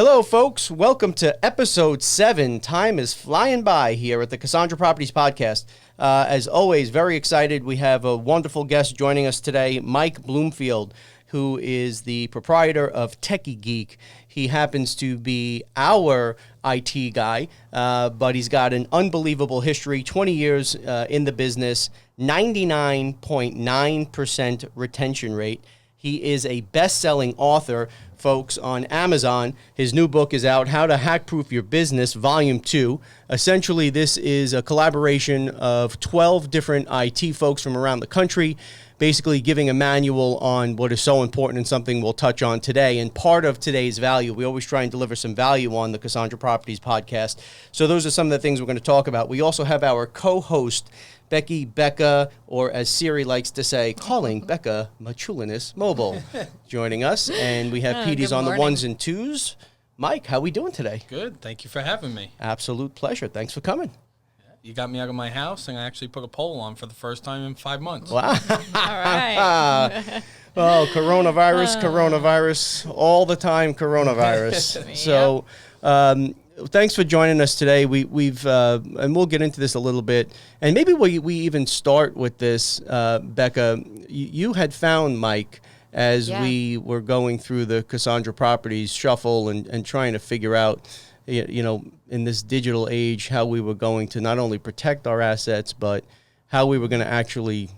Hello, folks. Welcome to Ep.7. Time is flying by here at the Casandra Properties Podcast. As always, very excited. We have a wonderful guest joining us today, Mike Bloomfield, who is the proprietor of Tekie Geek. He happens to be our IT guy, but he's got an unbelievable history, 20 years in the business, 99.9% retention rate. He is a best-selling author, folks, on Amazon. His new book is out, How to Hack-Proof Your Business, Volume 2. Essentially, this is a collaboration of 12 different IT folks from around the country, basically giving a manual on what is so important and something we'll touch on today. And part of today's value, we always try and deliver some value on the Casandra Properties Podcast. So those are some of the things we're going to talk about. We also have our co-host, Becca, or as Siri likes to say, calling Becca Machulinus Mobile, joining us. And we have PDs on the ones and twos. Mike, how are we doing today? Good. Thank you for having me. Absolute pleasure. Thanks for coming. You got me out of my house, and I actually put a poll on for the first time in 5 months. Wow. All right. Oh, coronavirus, all the time coronavirus. So thanks for joining us today. We've and we'll get into this a little bit. And maybe we even start with this, Becca. You had found Mike as we were going through the Casandra Properties shuffle and trying to figure out, you know, in this digital age, how we were going to not only protect our assets, but how we were going to actually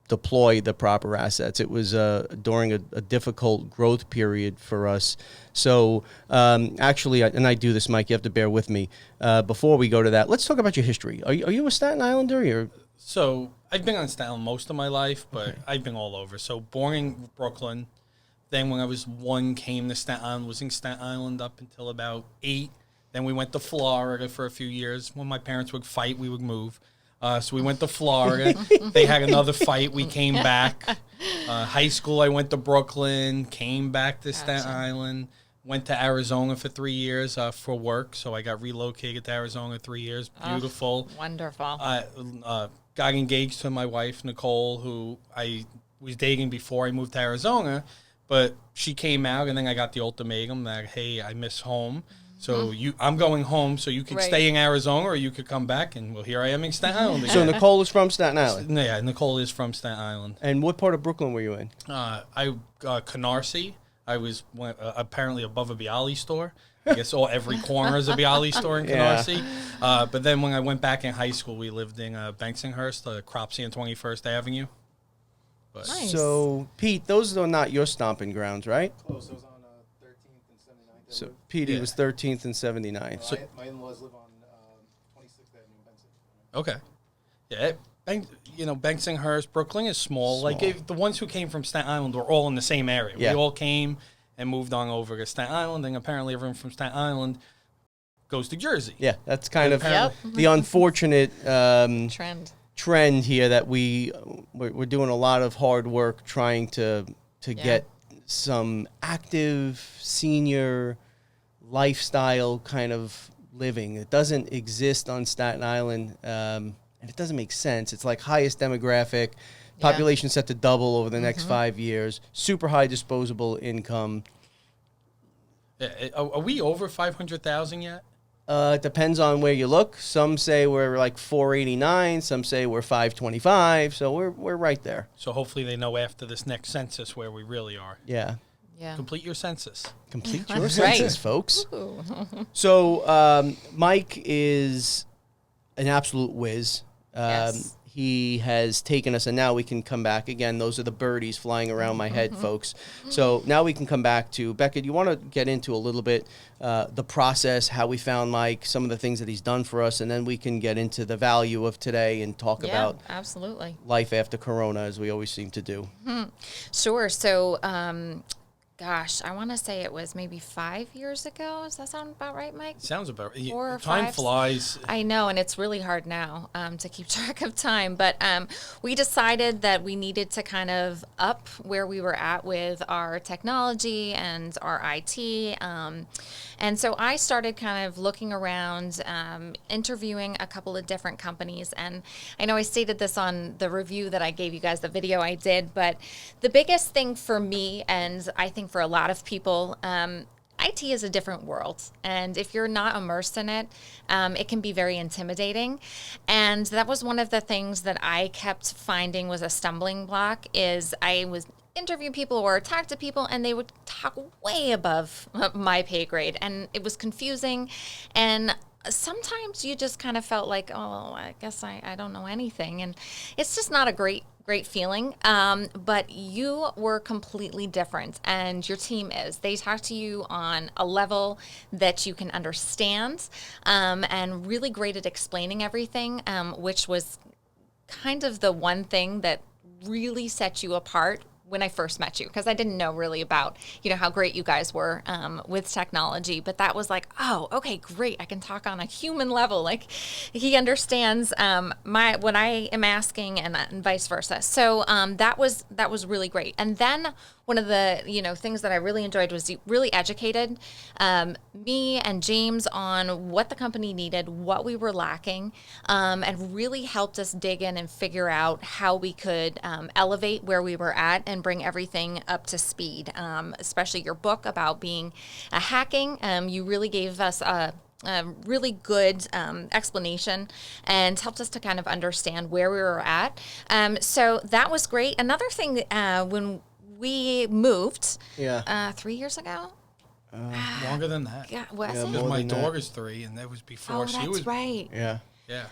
deploy the proper assets. It was during a difficult growth period for us. So actually, and I do this, Mike, you have to bear with me. Before we go to that, let's talk about your history. Are you a Staten Islander? So I've been on Staten Island most of my life, but I've been all over. So born in Brooklyn. Then when I was 1, came to Staten Island, was in Staten Island up until about 8. Then we went to Florida for a few years. When my parents would fight, we would move. So we went to Florida. They had another fight. We came back. High school, I went to Brooklyn, came back to Staten Island, went to Arizona for 3 years for work. So I got relocated to Arizona 3 years. Beautiful. Oh, wonderful. Got engaged to my wife, Nicole, who I was dating before I moved to Arizona. But she came out, and then I got the ultimatum that, hey, I miss home. So I'm going home, so you could stay in Arizona or you could come back, and well, here I am in Staten Island again. So Nicole is from Staten Island? Yeah, Nicole is from Staten Island. And what part of Brooklyn were you in? Canarsie. I was apparently above a Bialy store. I guess every corner is a Bialy store in Canarsie. But then when I went back in high school, we lived in Bensonhurst, Cropsey and 21st Avenue. But Nice. So, Pete, those are not your stomping grounds, right? Close. It was on 13th and 79th. So, Petey was 13th and 79th. So my in-laws live on 26th Avenue in Benson. Okay. Yeah, Bensonhurst, Brooklyn is small. Like the ones who came from Staten Island were all in the same area. Yeah. We all came and moved on over to Staten Island, and apparently everyone from Staten Island goes to Jersey. Yeah, that's kind of the unfortunate trend here that we're doing a lot of hard work trying to get some active senior lifestyle kind of living. It doesn't exist on Staten Island, and it doesn't make sense. It's like highest demographic, population set to double over the next 5 years, super high disposable income. Are we over 500,000 yet? It depends on where you look. Some say we're like 489. Some say we're 525. So we're right there. So hopefully they know after this next census where we really are. Yeah. Yeah. Complete your census. Complete your census, folks. Ooh. So Mike is an absolute whiz. Yes. He has taken us, and now we can come back again. Those are the birdies flying around my head, folks. So now we can come back to Becca. Do you want to get into a little bit the process, how we found Mike, some of the things that he's done for us, and then we can get into the value of today and talk about absolutely life after Corona, as we always seem to do. Sure. So, gosh, I want to say it was maybe 5 years ago. Does that sound about right, Mike? Sounds about right. 4 or Time 5. flies. I know, and it's really hard now to keep track of time. But we decided that we needed to kind of up where we were at with our technology and our IT. And so I started kind of looking around, interviewing a couple of different companies. And I know I stated this on the review that I gave you guys, the video I did. But the biggest thing for me, and I think for a lot of people, IT is a different world. And if you're not immersed in it, it can be very intimidating. And that was one of the things that I kept finding was a stumbling block is I was interview people or talk to people and they would talk way above my pay grade, and it was confusing. And sometimes you just kind of felt like, oh, I guess I don't know anything, and it's just not a great feeling. But you were completely different, and your team is. They talk to you on a level that you can understand, and really great at explaining everything, which was kind of the one thing that really set you apart when I first met you, because I didn't know really about, how great you guys were with technology. But that was like, oh, okay, great. I can talk on a human level. Like, he understands what I am asking, and vice versa. So that was really great. And then one of the things that I really enjoyed was you really educated me and James on what the company needed, what we were lacking, and really helped us dig in and figure out how we could elevate where we were at and bring everything up to speed. Especially your book about being hacking, you really gave us a really good explanation and helped us to kind of understand where we were at. So that was great. Another thing, when we moved 3 years ago. Longer than that. Yeah, was it? Because my daughter's 3, and that was before she was. That's right. Yeah. Yeah.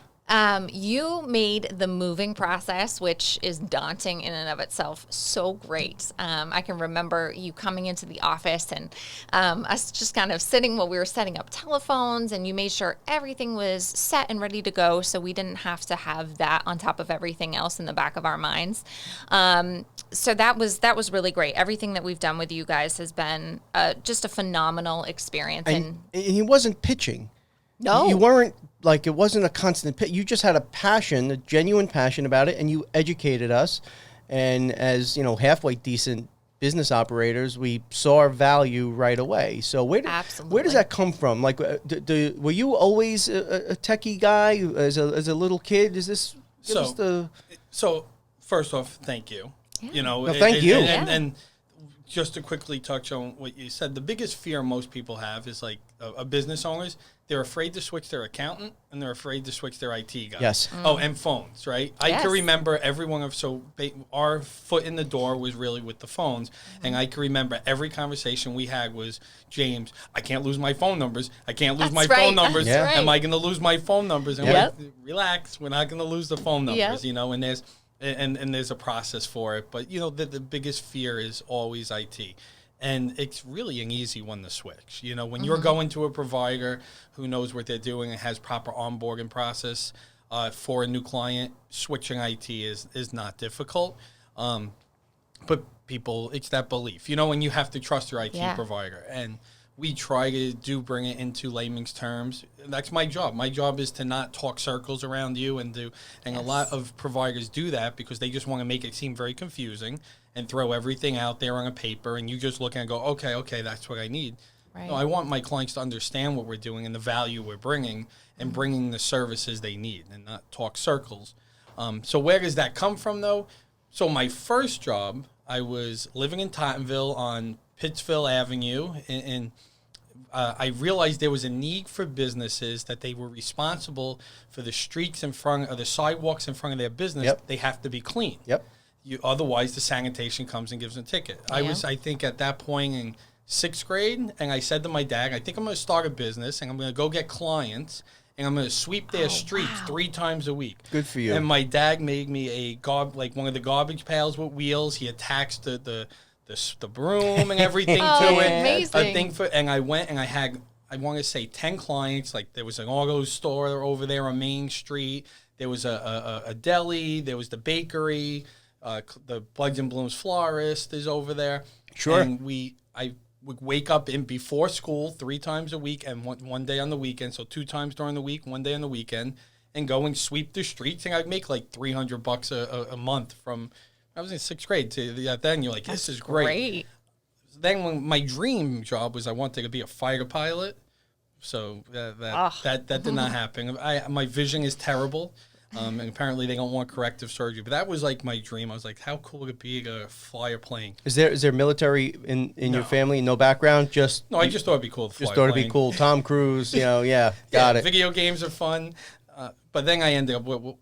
You made the moving process, which is daunting in and of itself, so great. I can remember you coming into the office and us just kind of sitting while we were setting up telephones, and you made sure everything was set and ready to go, so we didn't have to have that on top of everything else in the back of our minds. So that was really great. Everything that we've done with you guys has been just a phenomenal experience. And he wasn't pitching. No. You weren't, like, it wasn't a constant pitch. You just had a passion, a genuine passion about it, and you educated us. And as, halfway decent business operators, we saw our value right away. So where does that come from? Like, were you always a techie guy as a little kid? Is this So first off, thank you. Yeah. Thank you. And just to quickly touch on what you said, the biggest fear most people have is like a business owners. They're afraid to switch their accountant, and they're afraid to switch their IT guy. Yes. Oh, and phones, right? I can remember our foot in the door was really with the phones, and I can remember every conversation we had was, James, I can't lose my phone numbers. I can't lose my phone numbers. Yeah. Am I going to lose my phone numbers? And Yep. like, relax, we're not going to lose the phone numbers, Yep. and there's a process for it. But, the biggest fear is always IT. And it's really an easy one to switch. When you're going to a provider who knows what they're doing and has proper onboarding process for a new client, switching IT is not difficult. But people, it's that belief, and you have to trust your IT provider. And we try to bring it into layman's terms. That's my job. My job is to not talk circles around you and a lot of providers do that because they just want to make it seem very confusing and throw everything out there on a paper, and you just look and go, okay, that's what I need. Right. No, I want my clients to understand what we're doing and the value we're bringing and bringing the services they need and not talk circles. So where does that come from, though? So my first job, I was living in Tottenville on Pittsville Avenue, and I realized there was a need for businesses that they were responsible for the streets in front of the sidewalks in front of their business. Yep. They have to be clean. Yep. Otherwise, the sanitation comes and gives them a ticket. Yeah. I think, at that point in 6th grade, and I said to my dad, I think I'm going to start a business, and I'm going to go get clients, and I'm going to sweep their streets 3 times a week. Good for you. And my dad made me one of the garbage pails with wheels. He attached the broom and everything to it. Amazing. And I went and I want to say 10 clients. Like, there was an auto store over there on Main Street. There was a deli. There was the bakery. The Bugs and Blooms florist is over there. Sure. And I would wake up before school 3 times a week and one day on the weekend. So 2 times during the week, 1 day on the weekend, and go and sweep the streets. And I'd make like $300 a month from. I was in 6th grade to then. You're like, this is great. Then when my dream job was, I wanted to be a fighter pilot. So that did not happen. My vision is terrible. And apparently they don't want corrective surgery. But that was like my dream. I was like, how cool would it be to fly a plane? Is there military in your family? No background? Just No, I just thought it'd be cool to fly just thought a it'd be plane. cool. Tom Cruise, got it. Video games are fun. But then I ended up with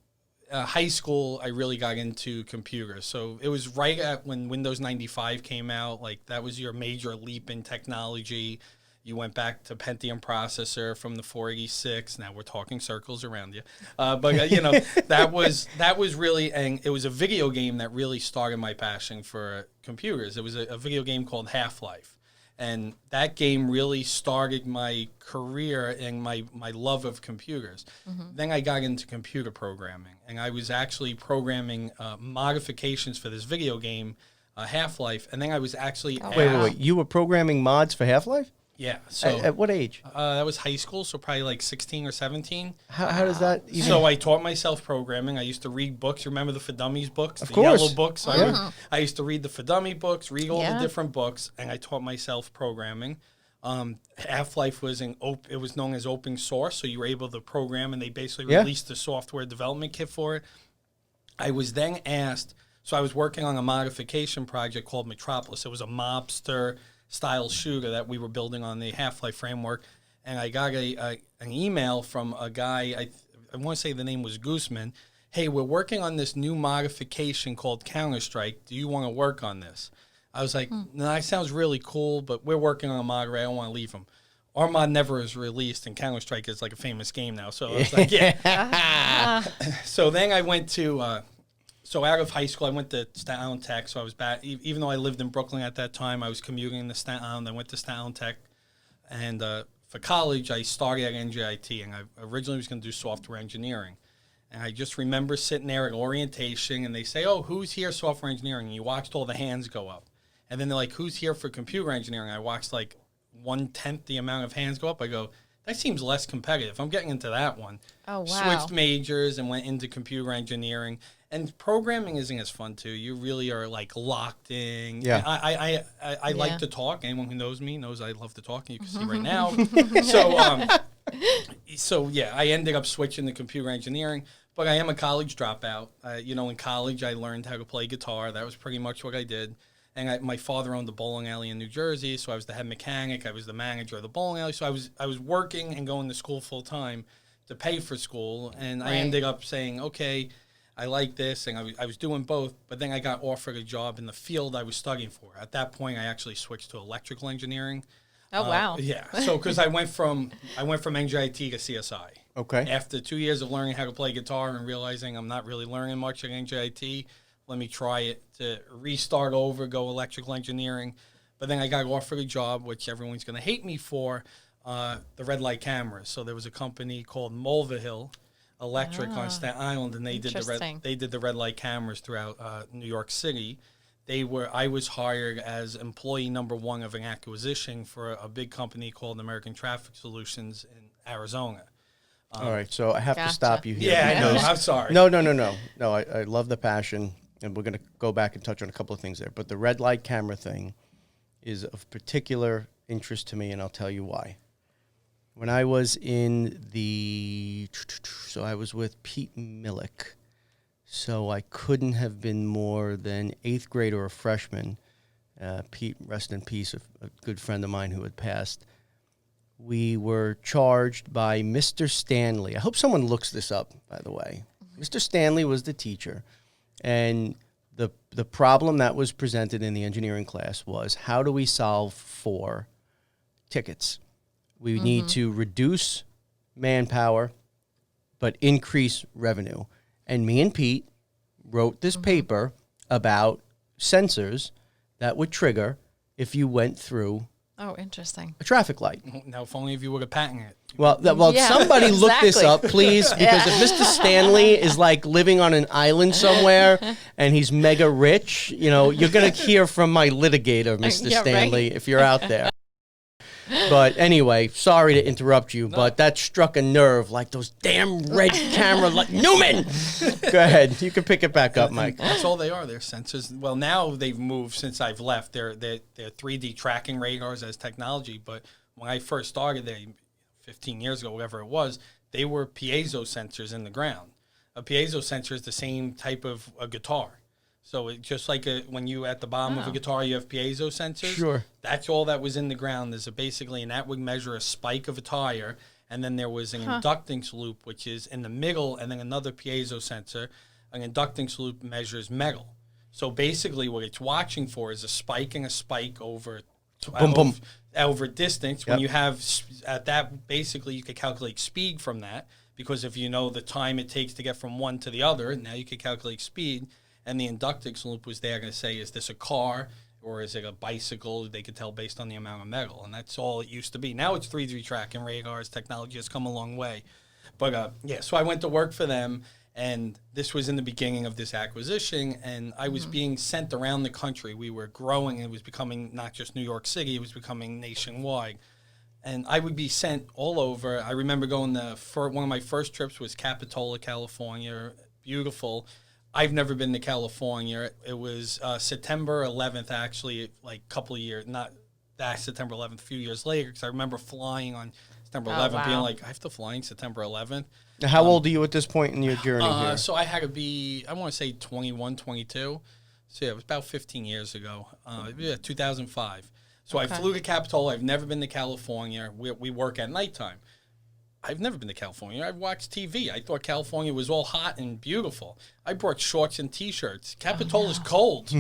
high school. I really got into computers. So it was right at when Windows 95 came out. Like that was your major leap in technology. You went back to Pentium processor from the 486. Now we're talking circles around you. But that was really, and it was a video game that really started my passion for computers. It was a video game called Half-Life. And that game really started my career and my love of computers. Then I got into computer programming, and I was actually programming modifications for this video game, Half-Life. And then I was actually Wait. You were programming mods for Half-Life? Yeah. So At what age? that was high school, so probably like 16 or 17. How does that even... So I taught myself programming. I used to read books. Remember the For Dummies books? Of the course. yellow books? I used to read the For Dummy books, read all the different books, and I taught myself programming. Half-Life was it was known as open source, so you were able to program, and they basically released the software development kit for it. I was then asked, so I was working on a modification project called Metropolis. It was a mobster style shooter that we were building on the Half-Life framework, and I got an email from a guy, I want to say the name was Gooseman. Hey, we're working on this new modification called Counter-Strike. Do you want to work on this? I was like, no, that sounds really cool, but we're working on a mod. I don't want to leave them. Our mod never is released, and Counter-Strike is like a famous game now. So I was like, yeah. So then I went to... So out of high school, I went to Staten Island Tech. So I was back, even though I lived in Brooklyn at that time, I was commuting to Staten Island. I went to Staten Island Tech. And for college, I started at NJIT, and I originally was going to do software engineering. And I just remember sitting there at orientation, and they say, oh, who's here software engineering? And you watched all the hands go up. And then they're like, who's here for computer engineering? I watched like 1/10 the amount of hands go up. I go, that seems less competitive. I'm getting into that one. Oh, wow. Switched majors and went into computer engineering. And programming isn't as fun, too. You really are, like, locked in. Yeah. I like to talk. Anyone who knows me knows I love to talk, and you can see right now. So, yeah, I ended up switching to computer engineering. But I am a college dropout. In college, I learned how to play guitar. That was pretty much what I did. And my father owned a bowling alley in New Jersey, so I was the head mechanic. I was the manager of the bowling alley. So I was working and going to school full-time to pay for school. And I ended up saying, okay, I like this, and I was doing both, but then I got offered a job in the field I was studying for. At that point, I actually switched to electrical engineering. Oh, wow. Yeah, so because I went from NJIT to CSI. Okay. After 2 years of learning how to play guitar and realizing I'm not really learning much at NJIT, let me try it to restart over, go electrical engineering. But then I got offered a job, which everyone's going to hate me for, the red light cameras. So there was a company called Mulvihill Electric on Staten Island, and they did the red light cameras throughout New York City. I was hired as employee number 1 of an acquisition for a big company called American Traffic Solutions in Arizona. All right, so I have to stop you here. Yeah, I know. I'm sorry. No. No, I love the passion, and we're going to go back and touch on a couple of things there. But the red light camera thing is of particular interest to me, and I'll tell you why. When I was I was with Pete Millick, so I couldn't have been more than 8th grade or a freshman. Pete, rest in peace, a good friend of mine who had passed. We were charged by Mr. Stanley. I hope someone looks this up, by the way. Mr. Stanley was the teacher, and the problem that was presented in the engineering class was, how do we solve for tickets? We need to reduce manpower, but increase revenue. And me and Pete wrote this paper about sensors that would trigger if you went through Interesting. a traffic light. Now, if only if you would have patented it. Well, somebody look this up, please, because if Mr. Stanley is like living on an island somewhere and he's mega rich, you're going to hear from my litigator, Mr. Stanley, if you're out there. But anyway, sorry to interrupt you, but that struck a nerve, like those damn red camera, like Newman. Go ahead, you can pick it back up, Mike. That's all they are. They're sensors. Well, now they've moved since I've left. They're 3D tracking radars as technology. But when I first started there, 15 years ago, whatever it was, they were piezo sensors in the ground. A piezo sensor is the same type of a guitar. So it just like when you at the bottom of a guitar, you have piezo sensors. Sure. That's all that was in the ground. There's basically, and that would measure a spike of a tire. And then there was an inductance loop, which is in the middle, and then another piezo sensor. An inductance loop measures metal. So basically what it's watching for is a spike and a spike over over distance. When you have at that, basically you could calculate speed from that, because if you know the time it takes to get from one to the other, now you could calculate speed. And the inductance loop was there going to say, is this a car or is it a bicycle? They could tell based on the amount of metal. And that's all it used to be. Now it's 3D tracking radars. Technology has come a long way. But so I went to work for them. And this was in the beginning of this acquisition, and I was being sent around the country. We were growing. It was becoming not just New York City. It was becoming nationwide. And I would be sent all over. I remember going one of my first trips was Capitola, California. Beautiful. I've never been to California. It was September 11th, actually, like a couple of years, not that September 11th, a few years later, because I remember flying on September 11th, being like, I have to fly on September 11th. Now, how old are you at this point in your journey here? So I had to be, I want to say 21, 22. So yeah, it was about 15 years ago. 2005. So I flew to Capitola. I've never been to California. We work at nighttime. I've never been to California. I've watched TV. I thought California was all hot and beautiful. I brought shorts and T-shirts. Capitola's cold.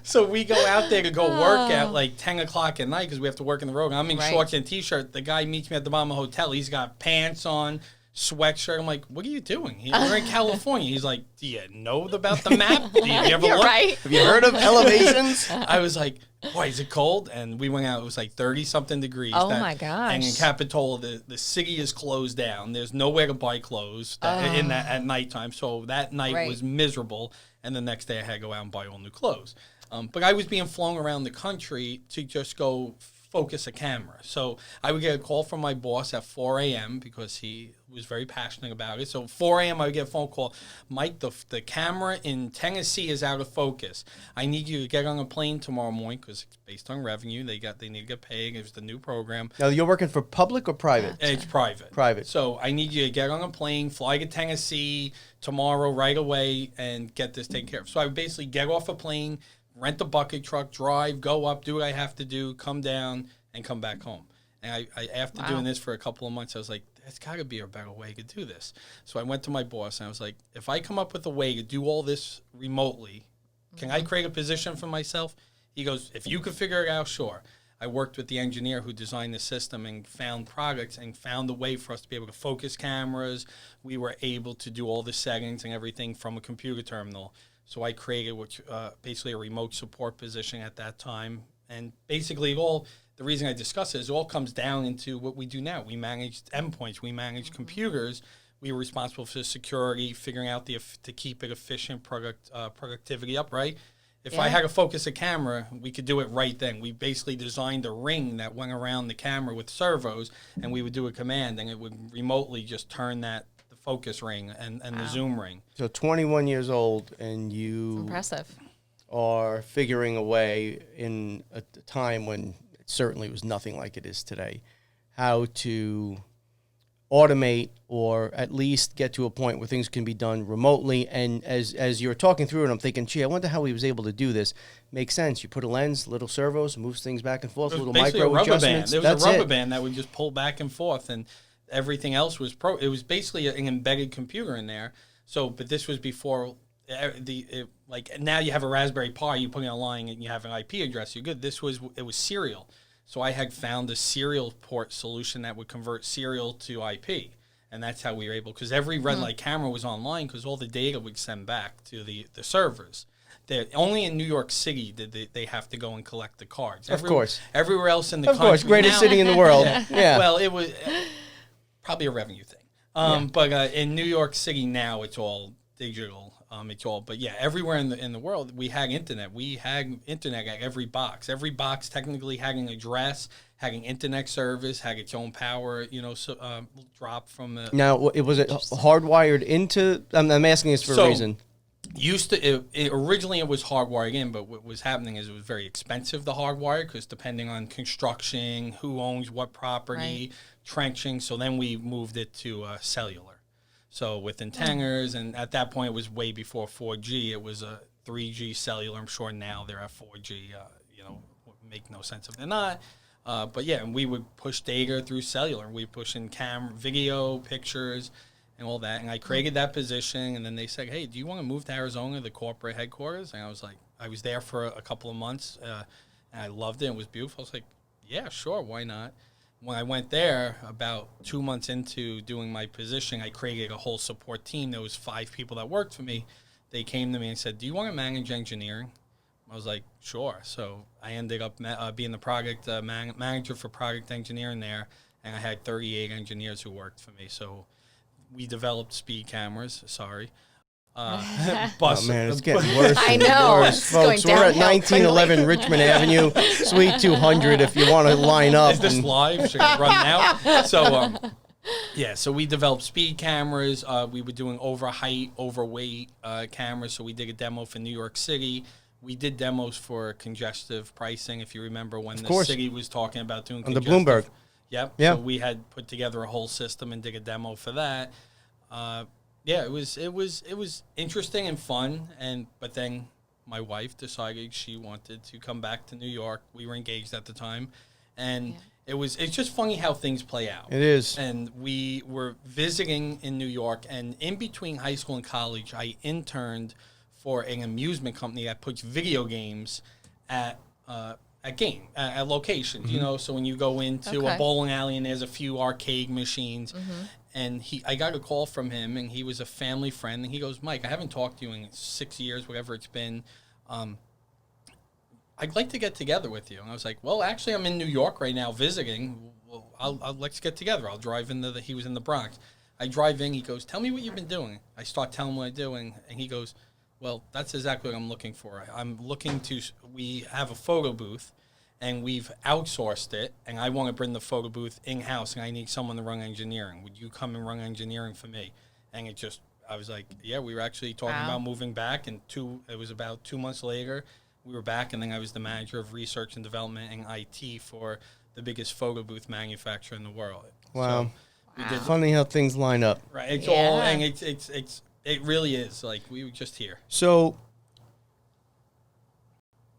So we go out there to go work at like 10 o'clock at night because we have to work in the road. I'm in shorts and T-shirt. The guy meets me at the bottom of the hotel. He's got pants on, sweatshirt. I'm like, what are you doing? We're in California. He's like, do you know about the map? Do you ever look? Right. Have you heard of elevations? I was like, boy, is it cold? And we went out. It was like 30-something degrees. Oh, my gosh. And in Capitola, the city is closed down. There's nowhere to buy clothes at nighttime. So that night was miserable. And the next day I had to go out and buy all new clothes. But I was being flown around the country to just go focus a camera. So I would get a call from my boss at 4 a.m. because he was very passionate about it. So 4 a.m. I would get a phone call. Mike, the camera in Tennessee is out of focus. I need you to get on a plane tomorrow morning because it's based on revenue. They need to get paid. It was the new program. Now, you're working for public or private? It's private. Private. So I need you to get on a plane, fly to Tennessee tomorrow right away, and get this taken care of. So I would basically get off a plane, rent a bucket truck, drive, go up, do what I have to do, come down, and come back home. And I after doing this for a couple of months, I was like, there's got to be a better way to do this. So I went to my boss, and I was like, if I come up with a way to do all this remotely, can I create a position for myself? He goes, if you could figure it out, sure. I worked with the engineer who designed the system and found products and found a way for us to be able to focus cameras. We were able to do all the settings and everything from a computer terminal. So I created basically a remote support position at that time. And basically the reason I discuss it is it all comes down into what we do now. We manage endpoints. We manage computers. We were responsible for security, figuring out to keep it efficient, productivity up, right? If I had to focus a camera, we could do it right then. We basically designed a ring that went around the camera with servos, and we would do a command, and it would remotely just turn the focus ring and the zoom ring. So 21 years old, and you Impressive. are figuring a way in a time when it certainly was nothing like it is today, how to automate or at least get to a point where things can be done remotely. And as you're talking through it, I'm thinking, gee, I wonder how he was able to do this. Makes sense. You put a lens, little servos, moves things back and forth, little micro adjustments. There was a rubber band that would just pull back and forth, and everything else was it was basically an embedded computer in there. So, but this was before like now you have a Raspberry Pi, you put in a line and you have an IP address, you're good. It was serial. So I had found a serial port solution that would convert serial to IP. And that's how we were able, because every red light camera was online because all the data would send back to the servers. Only in New York City did they have to go and collect the cards. Of course. Everywhere else in the country. Of course, greatest city in the world. Yeah. Well, it was probably a revenue thing. But in New York City now, it's all digital. But yeah, everywhere in the world, we had internet. We had internet at every box. Every box technically had an address, had an internet service, had its own power, drop from the... Now, was it hardwired into... I'm asking this for a reason. Originally it was hardwired in, but what was happening is it was very expensive to hardwire because depending on construction, who owns what property, trenching, so then we moved it to cellular. So with antennas, and at that point it was way before 4G. It was a 3G cellular. I'm sure now they're at 4G. Make no sense if they're not. But yeah, and we would push data through cellular. We push in video, pictures, and all that. And I created that position, and then they said, "Hey, do you want to move to Arizona, the corporate headquarters?" And I was like, I was there for a couple of months, and I loved it. It was beautiful. I was like, "Yeah, sure, why not?" When I went there, about 2 months into doing my position, I created a whole support team. There was 5 people that worked for me. They came to me and said, "Do you want to manage engineering?" I was like, sure. So I ended up being the project manager for product engineering there, and I had 38 engineers who worked for me. So we developed speed cameras. Sorry. Oh, man, it's getting worse. I know. Worse, folks. We're at 1911 Richmond Avenue, Suite 200 if you want to line up. Is this live? Should I run now? So, yeah, so we developed speed cameras. We were doing over height, overweight cameras. So we did a demo for New York City. We did demos for congestive pricing, if you remember when the city was talking about doing on the Bloomberg. Yep. Yeah. So we had put together a whole system and did a demo for that. Yeah, it was interesting and fun, but then my wife decided she wanted to come back to New York. We were engaged at the time, and it's just funny how things play out. It is. And we were visiting in New York, and in between high school and college, I interned for an amusement company that puts video games at locations. Mm-hmm. So when you go into a bowling alley and there's a few arcade machines, and I got a call from him, and he was a family friend, and he goes, "Mike, I haven't talked to you in 6 years, whatever it's been. I'd like to get together with you." And I was like, "Well, actually, I'm in New York right now visiting. Well, let's get together. I'll drive into he was in the Bronx. I drive in. He goes, "Tell me what you've been doing." I start telling him what I'm doing, and he goes, "Well, that's exactly what I'm looking for. We have a photo booth, and we've outsourced it, and I want to bring the photo booth in-house, and I need someone to run engineering. Would you come and run engineering for me?" And I was like, yeah, we were actually talking about moving back, and it was about 2 months later, we were back, and then I was the manager of research and development and IT for the biggest photo booth manufacturer in the world. Wow. So funny how things line up. Right. It's all, and it really is. Like, we were just here. So,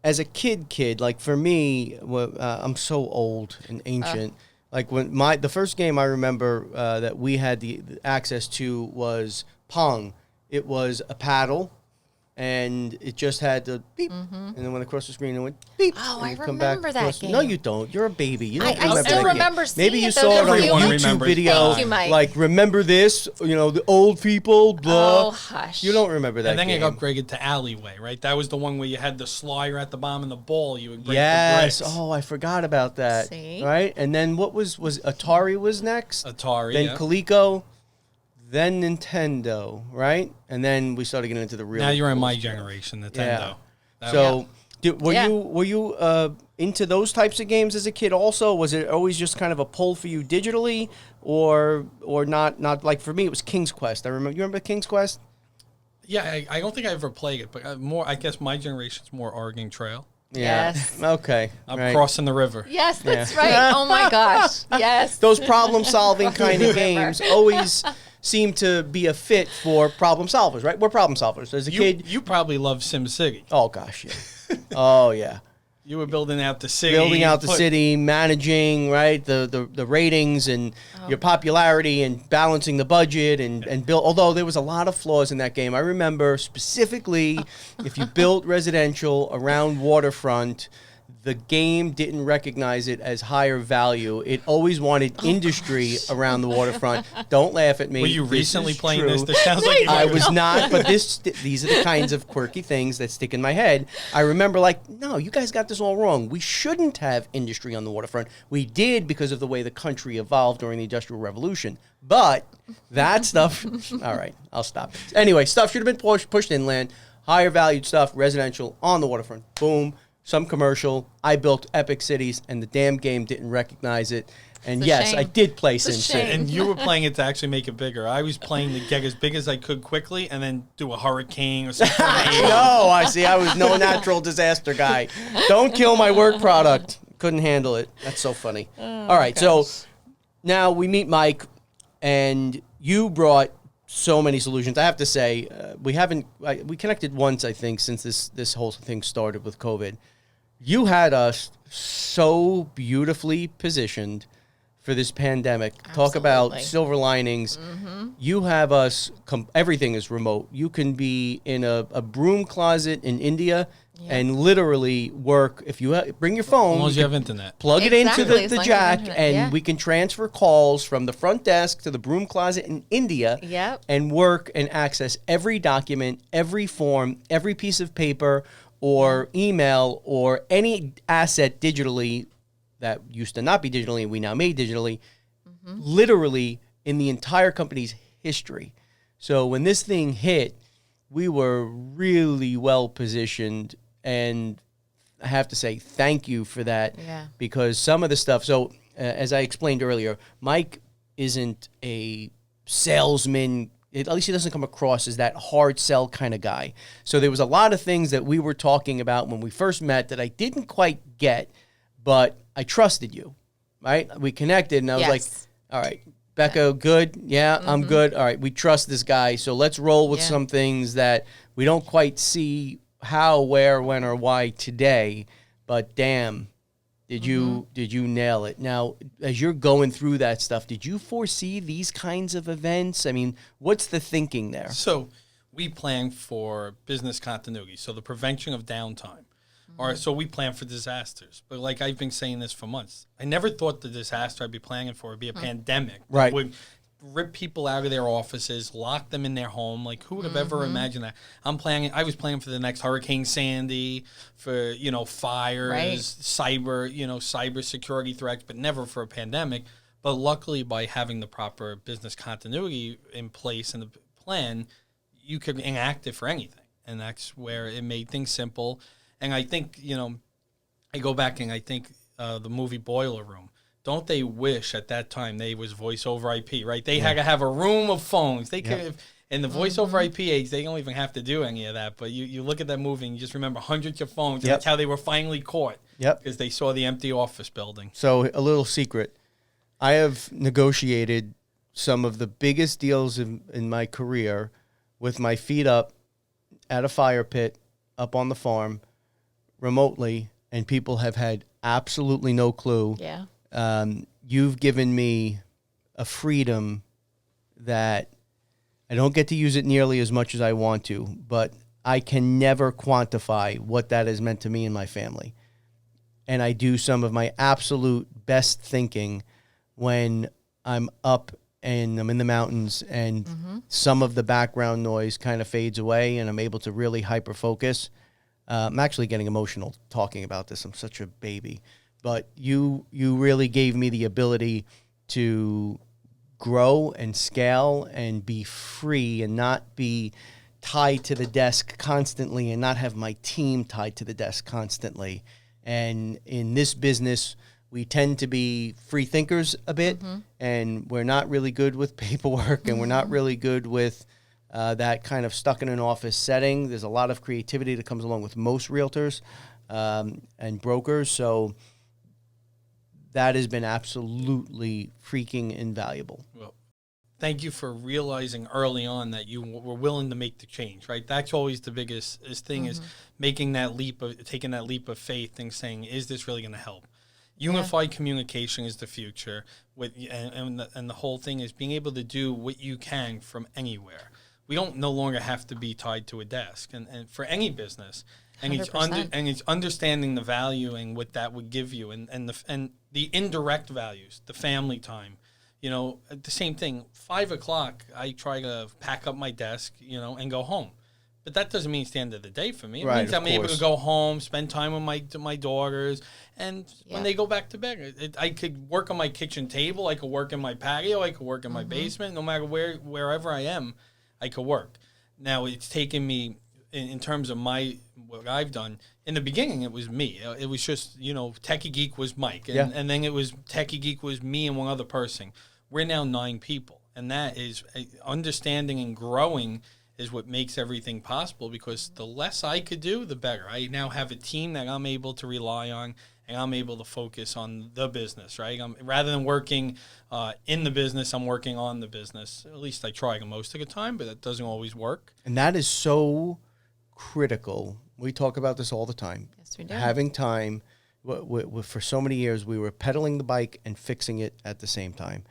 as a kid, like for me, I'm so old and ancient. Like when the first game I remember that we had the access to was Pong. It was a paddle, and it just had the beep, and then went across the screen and went beep. Oh, and I you'd come back remember that across. game. No, you don't. You're a baby. You don't I remember still that remember game. seeing Maybe you it, saw though. it on a Everyone YouTube remembers. video. Thank you, Mike. Like, remember this? The old people, blah. Oh, hush. You don't remember that And then game. it upgraded to Alleyway, right? That was the one where you had the slider at the bottom and the ball. You would break Yes. the bricks. Oh, I forgot about that. See? Right? And then what was Atari was next? Atari, Then yeah. Coleco. Then Nintendo, right? And then we started getting into the real. Now you're in cool my stuff. generation, Nintendo. Yeah. That So, were Yeah. you into those types of games as a kid? Also, was it always just kind of a pull for you digitally, or not? Not like for me, it was King's Quest. You remember King's Quest? Yeah, I don't think I ever played it, but more. I guess my generation's more Oregon Trail. Yeah. Yes. Okay. I'm right. crossing the river. Yes, that's Yeah. right. Oh my gosh. Yes. Those problem-solving kind of Remember. games always seem to be a fit for problem solvers, right? We're problem solvers. As a kid, You probably love SimCity. oh gosh, yeah. Oh yeah. You were building out the city. Building out the city, managing, right, the ratings and your popularity and balancing the budget and build. Although there was a lot of flaws in that game. I remember specifically if you built residential around waterfront, the game didn't recognize it as higher value. It always wanted industry around the waterfront. Don't laugh at me. Were you This recently is playing true. this? This sounds like you I were. was not, but these are the kinds of quirky things that stick in my head. I remember no, you guys got this all wrong. We shouldn't have industry on the waterfront. We did because of the way the country evolved during the Industrial Revolution. But that stuff, all right, I'll stop. Anyway, stuff should have been pushed inland. Higher valued stuff, residential, on the waterfront. Boom. Some commercial. I built epic cities, and the damn game didn't recognize it. And It's a yes, shame. I did play It's a SimCity. shame. And you were playing it to actually make it bigger. I was playing to get as big as I could quickly and then do a hurricane or something. No, I see. I was no natural disaster guy. Don't kill my work product. Couldn't handle it. That's so funny. All right, so now we meet Mike, and you brought so many solutions. I have to say, we connected once, I think, since this whole thing started with COVID. You had us so beautifully positioned for this pandemic. Talk about silver linings. You have us, everything is remote. You can be in a broom closet in India and literally work. If you bring your phone, As long as you have internet. plug it into the As long as jack, you have internet, and we can transfer calls from the front desk to the broom closet in India and work and access every document, every form, every piece of paper or email or any asset digitally that used to not be digitally and we now made digitally, literally in the entire company's history. So when this thing hit, we were really well positioned, and I have to say thank you for that because some of the stuff, as I explained earlier, Mike isn't a salesman. At least he doesn't come across as that hard sell kind of guy. So there was a lot of things that we were talking about when we first met that I didn't quite get, but I trusted you, right? We connected, and I was like, all right, Becca, good? Yeah, I'm good. All right, we trust this guy, so let's roll with some things that we don't quite see how, where, when, or why today, but damn, did you nail it? Now, as you're going through that stuff, did you foresee these kinds of events? I mean, what's the thinking there? So we plan for business continuity, so the prevention of downtime. So we plan for disasters. But like I've been saying this for months, I never thought the disaster I'd be planning for would be a pandemic. Right. That would rip people out of their offices, lock them in their home. Like, who would have ever imagined that? I was planning for the next Hurricane Sandy, for, fires, cyber security threats, but never for a pandemic. But luckily, by having the proper business continuity in place and the plan, you could enact it for anything. And that's where it made things simple. And I think, I go back and I think the movie Boiler Room, don't they wish at that time they was voice over IP, right? They had to have a room of phones. They could have, in the voice over IP age, they don't even have to do any of that. But you look at that movie and you just remember hundreds of phones. And that's how they were finally caught. Because they saw the empty office building. So a little secret. I have negotiated some of the biggest deals in my career with my feet up at a fire pit up on the farm remotely, and people have had absolutely no clue. You've given me a freedom that I don't get to use it nearly as much as I want to, but I can never quantify what that has meant to me and my family. And I do some of my absolute best thinking when I'm up and I'm in the mountains and some of the background noise kind of fades away and I'm able to really hyper-focus. I'm actually getting emotional talking about this. I'm such a baby. But you really gave me the ability to grow and scale and be free and not be tied to the desk constantly and not have my team tied to the desk constantly. And in this business, we tend to be free thinkers a bit, and we're not really good with paperwork, and we're not really good with that kind of stuck in an office setting. There's a lot of creativity that comes along with most realtors and brokers. So that has been absolutely freaking invaluable. Well, thank you for realizing early on that you were willing to make the change, right? That's always the biggest thing is taking that leap of faith and saying, is this really going to help? Unified communication is the future, and the whole thing is being able to do what you can from anywhere. We don't no longer have to be tied to a desk, and for any business, and it's understanding the value and what that would give you, and the indirect values, the family time. The same thing. 5 o'clock, I try to pack up my desk, and go home. But that doesn't mean it's the end of the day for me. It means I'm able to go home, spend time with my daughters, and when they go back to bed, I could work on my kitchen table, I could work in my patio, I could work in my basement. No matter wherever I am, I could work. Now, it's taken me, in terms of what I've done, in the beginning, it was me. It was just, Tekie Geek was Mike, and then it was Tekie Geek was me and one other person. We're now 9 people, and that is understanding and growing is what makes everything possible, because the less I could do, the better. I now have a team that I'm able to rely on, and I'm able to focus on the business, right? Rather than working in the business, I'm working on the business. At least I try most of the time, but it doesn't always work. And that is so critical. We talk about this all the time. Yes, we do. Having time. For so many years, we were pedaling the bike and fixing it at the same time.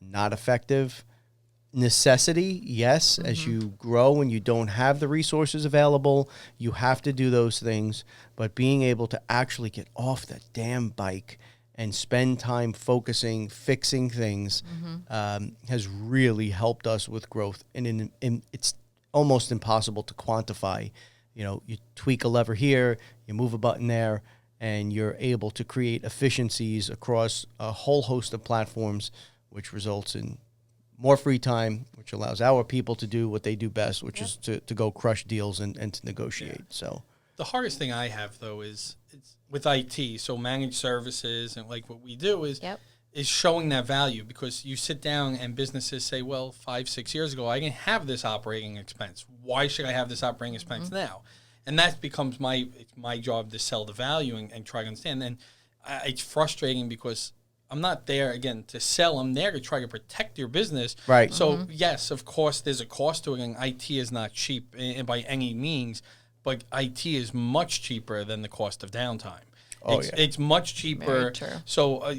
Not effective. Necessity, yes. As you grow and you don't have the resources available, you have to do those things. But being able to actually get off that damn bike and spend time focusing, fixing things, has really helped us with growth. And it's almost impossible to quantify. You know, you tweak a lever here, you move a button there, and you're able to create efficiencies across a whole host of platforms, which results in more free time, which allows our people to do what they do best, which is to go crush deals and to negotiate. Yeah. So the hardest thing I have, though, is it's with IT, so managed services, and like what we do is showing that value, because you sit down and businesses say, well, 5-6 years ago, I didn't have this operating expense. Why should I have this operating expense now? And that becomes my job to sell the value and try to understand. And it's frustrating because I'm not there, again, to sell. I'm there to try to protect your business. Right. So, yes, of course, there's a cost to it, and IT is not cheap by any means, but IT is much cheaper than the cost of downtime. It's much cheaper. Very true. So,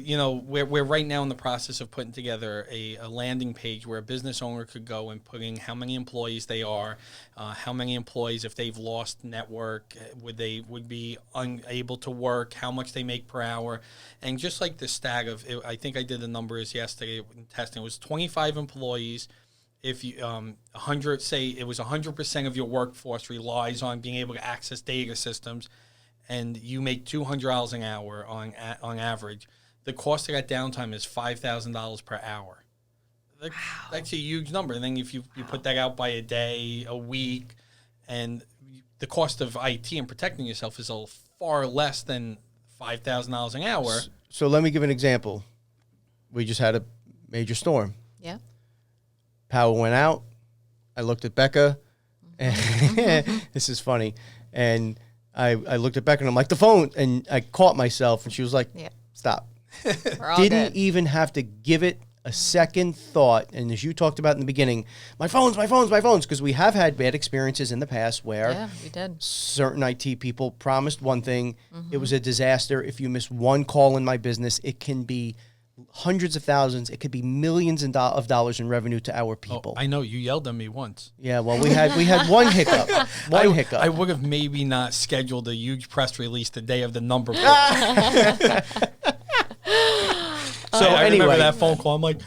we're right now in the process of putting together a landing page where a business owner could go and put in how many employees they are, how many employees, if they've lost network, would be unable to work, how much they make per hour. And just like the stat of, I think I did the numbers yesterday in testing, it was 25 employees. If you 100, say it was 100% of your workforce relies on being able to access data systems, and you make $200 an hour on average, the cost of that downtime is $5,000 per hour. That's a huge number. And then if you put that out by a day, a week, and the cost of IT and protecting yourself is far less than $5,000 an hour. So let me give an example. We just had a major storm. Yeah. Power went out. I looked at Becca. And this is funny. And I looked at Becca and I'm like, the phone. And I caught myself and she was like, stop. Didn't even have to give it a second thought. And as you talked about in the beginning, my phones, because we have had bad experiences in the past where we did. Certain IT people promised one thing. It was a disaster. If you miss one call in my business, it can be hundreds of thousands. It could be millions of dollars in revenue to our people. I know you yelled at me once. Yeah, well, we had one hiccup. I would have maybe not scheduled a huge press release the day of the number. So I remember that phone call. I'm like,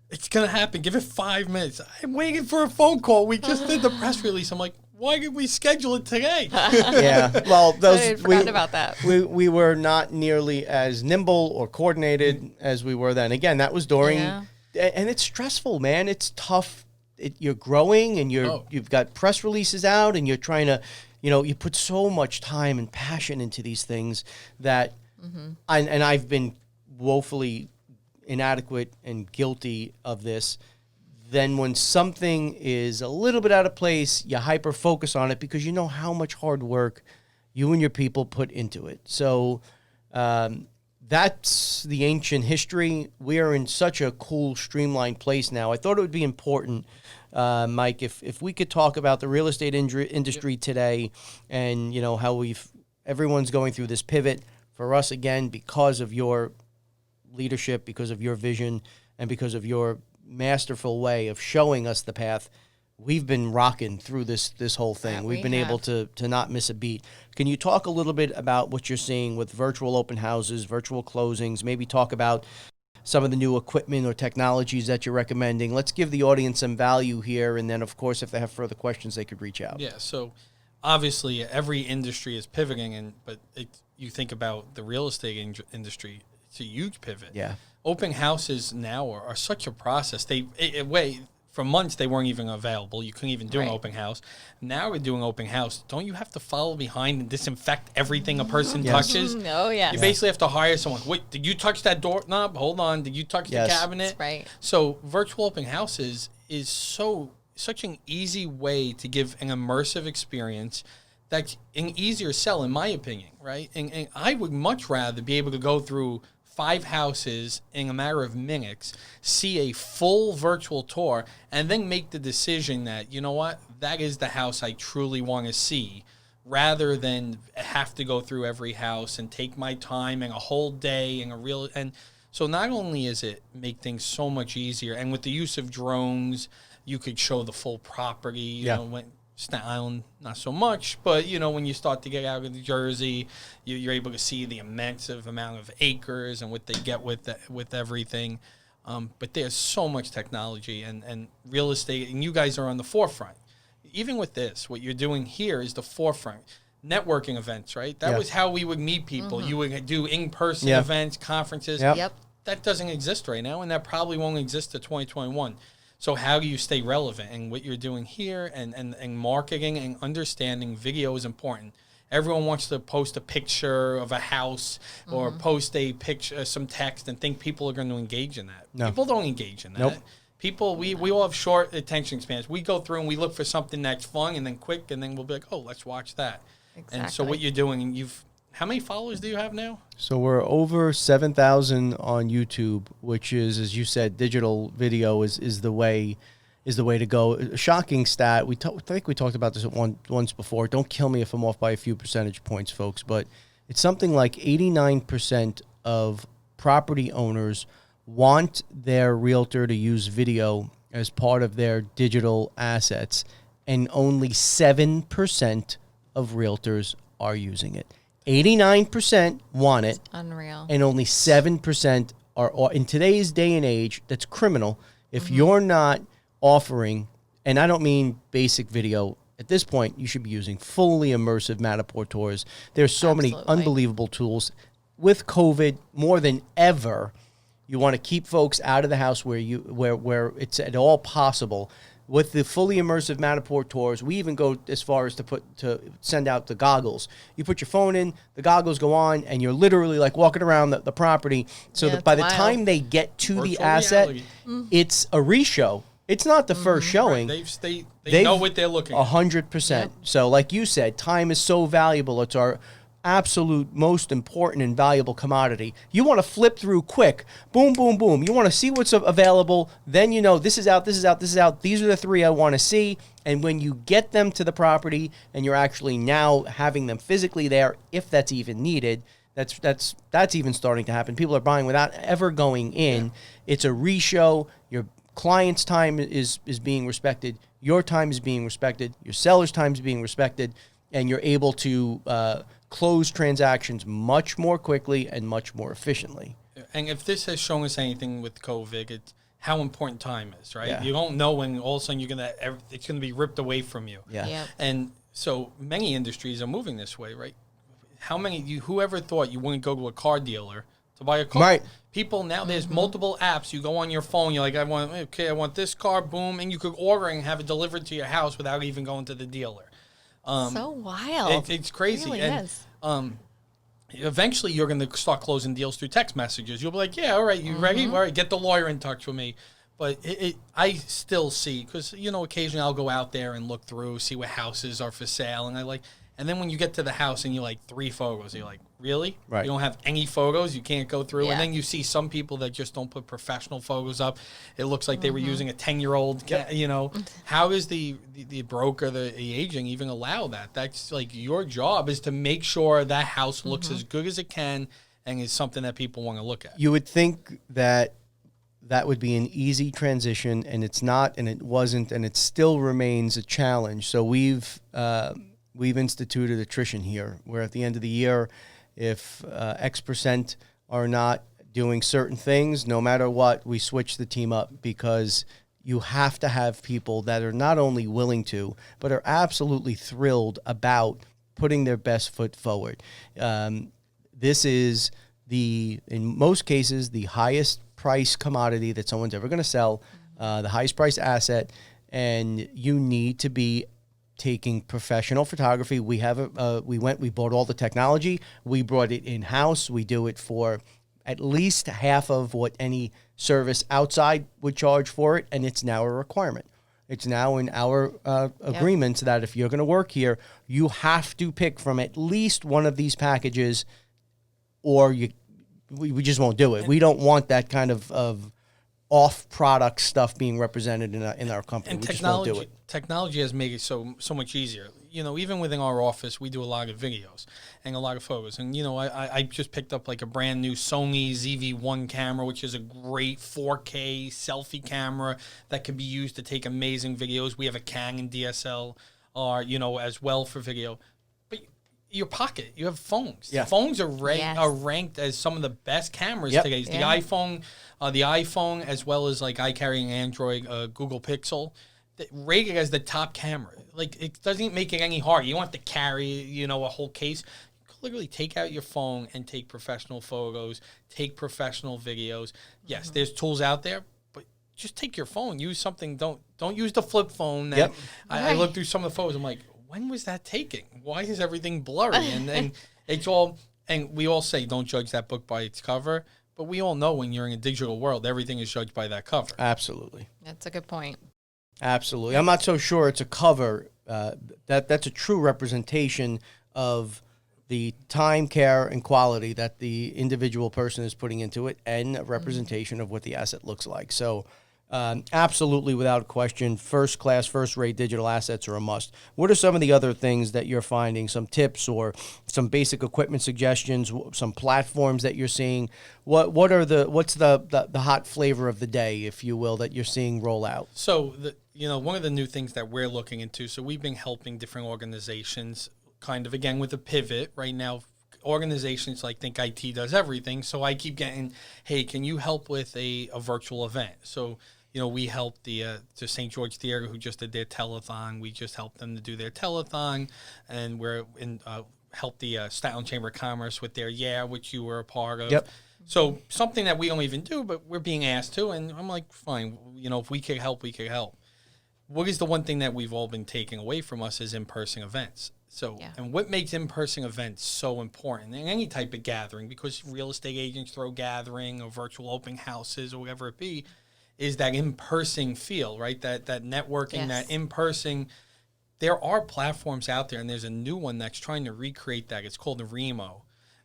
it's gonna happen. Give it 5 minutes. I'm waiting for a phone call. We just did the press release. I'm like, why did we schedule it today? Yeah, well, I forgot about that. We were not nearly as nimble or coordinated as we were then. Again, that was during, and it's stressful, man. It's tough. You're growing, and you've got press releases out, and you're trying to, you put so much time and passion into these things that, and I've been woefully inadequate and guilty of this. Then when something is a little bit out of place, you hyper focus on it because you know how much hard work you and your people put into it. So that's the ancient history. We are in such a cool, streamlined place now. I thought it would be important, Mike, if we could talk about the real estate industry today, and how everyone's going through this pivot. For us, again, because of your leadership, because of your vision, and because of your masterful way of showing us the path, we've been rocking through this whole thing. We've been able to not miss a beat. Can you talk a little bit about what you're seeing with virtual open houses, virtual closings? Maybe talk about some of the new equipment or technologies that you're recommending. Let's give the audience some value here, and then, of course, if they have further questions, they could reach out. Yeah, so obviously every industry is pivoting, but you think about the real estate industry, it's a huge pivot. Yeah. Open houses now are such a process. For months they weren't even available. You couldn't even do an open house. Now we're doing open house. Don't you have to follow behind and disinfect everything a person touches? Oh, yeah. You basically have to hire someone. Wait, did you touch that doorknob? Hold on. Did you touch the cabinet? That's right. So virtual open houses is such an easy way to give an immersive experience that's an easier sell, in my opinion, right? And I would much rather be able to go through 5 houses in a matter of minutes, see a full virtual tour, and then make the decision that, you know what, that is the house I truly want to see, rather than have to go through every house and take my time and a whole day and so not only is it make things so much easier, and with the use of drones, you could show the full property, you know, when Staten Island, not so much, but, you know, when you start to get out of New Jersey, you're able to see the immense amount of acres and what they get with everything. But there's so much technology and real estate, and you guys are on the forefront. Even with this, what you're doing here is the forefront. Networking events, right? That was how we would meet people. You would do in-person events, conferences. Yep. That doesn't exist right now, and that probably won't exist to 2021. So how do you stay relevant? And what you're doing here and marketing and understanding video is important. Everyone wants to post a picture of a house or post a picture, some text, and think people are going to engage in that. No. People don't engage in that. Nope. People, we all have short attention spans. We go through and we look for something that's fun and then quick, and then we'll be like, oh, let's watch that. Exactly. And so what you're doing, how many followers do you have now? So we're over 7,000 on YouTube, which is, as you said, digital video is the way to go. A shocking stat. I think we talked about this once before. Don't kill me if I'm off by a few percentage points, folks, but it's something like 89% of property owners want their realtor to use video as part of their digital assets, and only 7% of realtors are using it. 89% want it. Unreal. And only 7% are in today's day and age. That's criminal. If you're not offering, and I don't mean basic video, at this point, you should be using fully immersive Matterport tours. There's so many unbelievable tools. With COVID, more than ever, you want to keep folks out of the house where it's at all possible. With the fully immersive Matterport tours, we even go as far as to send out the goggles. You put your phone in, the goggles go on, and you're literally like walking around the property. So that by the time they get to Virtual the asset, reality. It's a reshow. It's not the first showing. Right. They know what they're looking at. 100%. Yep. So like you said, time is so valuable. It's our absolute most important and valuable commodity. You want to flip through quick. Boom, boom, boom. You want to see what's available. Then you know this is out, this is out, this is out. These are the 3 I want to see. And when you get them to the property and you're actually now having them physically there, if that's even needed, that's even starting to happen. People are buying without ever going in. Yeah. It's a reshow. Your client's time is being respected. Your time is being respected. Your seller's time is being respected. And you're able to close transactions much more quickly and much more efficiently. And if this has shown us anything with COVID, it's how important time is, right? Yeah. You don't know when all of a sudden it's gonna be ripped away from you. Yeah. Yep. And so many industries are moving this way, right? Whoever thought you wouldn't go to a car dealer to buy a car? Right. People now, there's multiple apps. You go on your phone, you're like, I want this car, boom, and you could order and have it delivered to your house without even going to the dealer. So wild. It's crazy. It really and is. Eventually you're going to start closing deals through text messages. You'll be like, yeah, all right, you ready? All right, get the lawyer in touch with me. But I still see, because, occasionally I'll go out there and look through, see what houses are for sale. And then when you get to the house and you like 3 photos, you're like, really? Right. You don't have any photos? You can't go through? Yeah. And then you see some people that just don't put professional photos up. It looks like they were using a 10-year-old, How is the broker, the agent even allow that? That's like your job is to make sure that house looks as good as it can and is something that people want to look at. You would think that would be an easy transition, and it's not, and it wasn't, and it still remains a challenge. So we've instituted attrition here, where at the end of the year, if X% are not doing certain things, no matter what, we switch the team up, because you have to have people that are not only willing to, but are absolutely thrilled about putting their best foot forward. This is in most cases, the highest price commodity that someone's ever going to sell, the highest price asset, and you need to be taking professional photography. We bought all the technology. We brought it in-house. We do it for at least half of what any service outside would charge for it, and it's now a requirement. It's now in our agreements that if you're going to work here, you have to pick from at least one of these packages, or we just won't do it. We don't want that kind of off-product stuff being represented in our company. And we just won't do it. Technology has made it so much easier. You know, even within our office, we do a lot of videos and a lot of photos. And, you know, I just picked up like a brand new Sony ZV-1 camera, which is a great 4K selfie camera that can be used to take amazing videos. We have a Canon DSLR, you know, as well for video. But your pocket, you have phones. Yeah. Phones are ranked as some of the best cameras today. Yeah. The iPhone, as well as like I carry an Android, Google Pixel, rated as the top camera. Like, it doesn't make it any harder. You don't have to carry, you know, a whole case. You can literally take out your phone and take professional photos, take professional videos. Yes, there's tools out there, but just take your phone. Use something. Don't use the flip phone. That I looked through some of the photos. I'm like, when was that taken? Why is everything blurry? And it's all. And we all say, don't judge that book by its cover. But we all know when you're in a digital world, everything is judged by that cover. Absolutely. That's a good point. Absolutely. I'm not so sure it's a cover. That's a true representation of the time, care, and quality that the individual person is putting into it, and a representation of what the asset looks like. So absolutely, without question, first class, first rate digital assets are a must. What are some of the other things that you're finding, some tips or some basic equipment suggestions, some platforms that you're seeing? What's the hot flavor of the day, if you will, that you're seeing roll out? So, one of the new things that we're looking into, so we've been helping different organizations kind of, again, with a pivot right now. Organizations like think IT does everything. So I keep getting, hey, can you help with a virtual event? So, we helped the St. George Theater, who just did their telethon. We just helped them to do their telethon, and we're helped the Staten Island Chamber of Commerce with their which you were a part of. Yep. So something that we don't even do, but we're being asked to, and I'm like, fine. If we could help, we could help. What is the one thing that we've all been taking away from us is in-person events. So, and what makes in-person events so important in any type of gathering, because real estate agents throw gathering or virtual open houses or whatever it be, is that in-person feel, right? That networking, that in-person. There are platforms out there, and there's a new one that's trying to recreate that. It's called the Remo,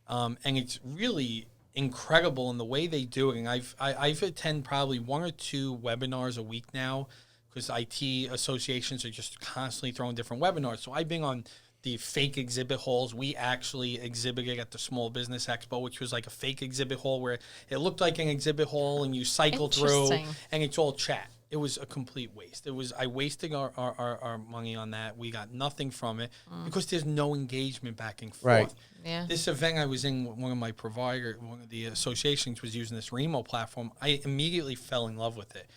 and it's really incredible in the way they do it. And I've attended probably 1 or 2 webinars a week now, because IT associations are just constantly throwing different webinars. So I've been on the fake exhibit halls. We actually exhibited at the Small Business Expo, which was like a fake exhibit hall where it looked like an exhibit hall and you cycle through and it's all chat. It was a complete waste. I wasted our money on that. We got nothing from it because there's no engagement back and forth. Right. Yeah. This event I was in, one of the associations was using this Remo platform. I immediately fell in love with it.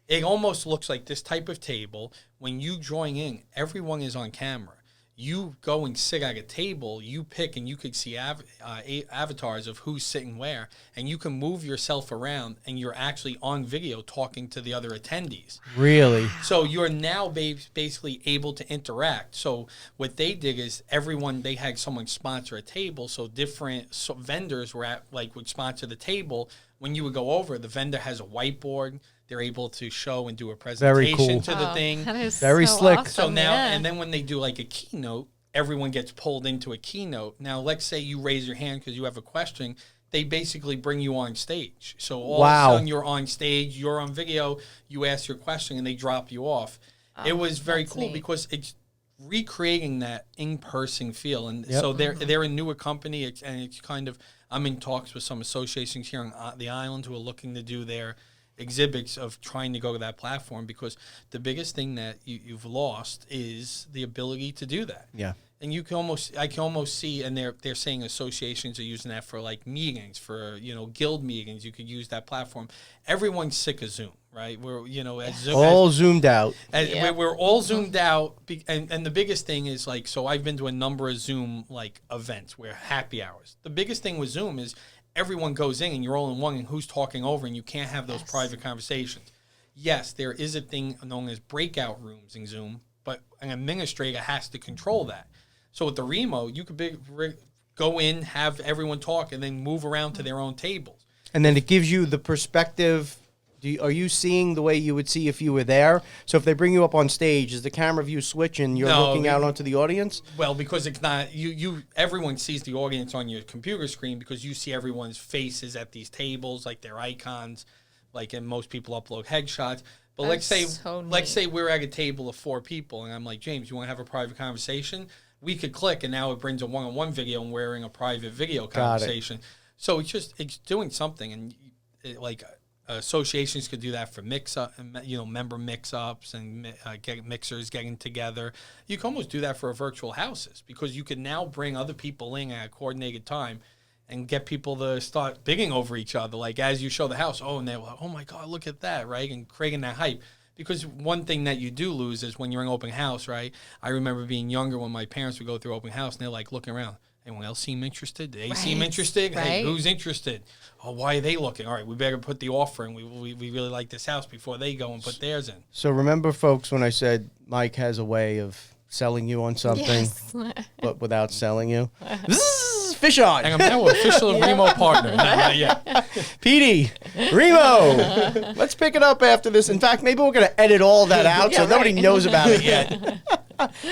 It almost looks like this type of table. When you join in, everyone is on camera. You go and sit at a table, you pick, and you could see avatars of who's sitting where, and you can move yourself around, and you're actually on video talking to the other attendees. Really? So you're now basically able to interact. So what they did is they had someone sponsor a table, so different vendors would sponsor the table. When you would go over, the vendor has a whiteboard. They're able to show and do a presentation to the thing. That is Very slick. Awesome. So now, and then when they do like a keynote, everyone gets pulled into a keynote. Now, let's say you raise your hand because you have a question. They basically bring you on stage. So all of a sudden you're on stage, you're on video, you ask your question, and they drop you off. It was very cool because it's recreating that in-person feel. And so they're a newer company, and it's kind of, I'm in talks with some associations here on the island who are looking to do their exhibits of trying to go to that platform, because the biggest thing that you've lost is the ability to do that. Yeah. And I can almost see, and they're saying associations are using that for like meetings, for guild meetings. You could use that platform. Everyone's sick of Zoom, right? We're all zoomed out. We're all zoomed out, and the biggest thing is so I've been to a number of Zoom events where happy hours. The biggest thing with Zoom is everyone goes in and you're all in one, and who's talking over, and you can't have those private conversations. Yes, there is a thing known as breakout rooms in Zoom, but an administrator has to control that. So with the Remo, you could go in, have everyone talk, and then move around to their own tables. And then it gives you the perspective Are you seeing the way you would see if you were there? So if they bring you up on stage, is the camera view switch and you're looking out onto the audience? Well, because it's not everyone sees the audience on your computer screen because you see everyone's faces at these tables, like their icons, and most people upload headshots. But let's say we're at a table of 4 people, and I'm like, James, you want to have a private conversation? We could click, and now it brings a one-on-one video, and we're in a private video conversation. So it's doing something, and associations could do that for member mix-ups and mixers getting together. You can almost do that for virtual houses because you can now bring other people in at a coordinated time and get people to start bidding over each other. Like as you show the house, and they're like, oh my God, look at that, right? And creating that hype. Because one thing that you do lose is when you're in open house, right? I remember being younger when my parents would go through open house and they're like looking around. Anyone else seem interested? Do they seem interested? Right. Hey, who's interested? Oh, why are they looking? All right, we better put the offer in. We really like this house before they go and put theirs in. So remember, folks, when I said Mike has a way of selling you on something, Yes. but without selling you? Fish on! And I'm now an official Remo partner. Not yet. Petey, Remo, let's pick it up after this. In fact, maybe we're going to edit all that out so nobody knows about it yet.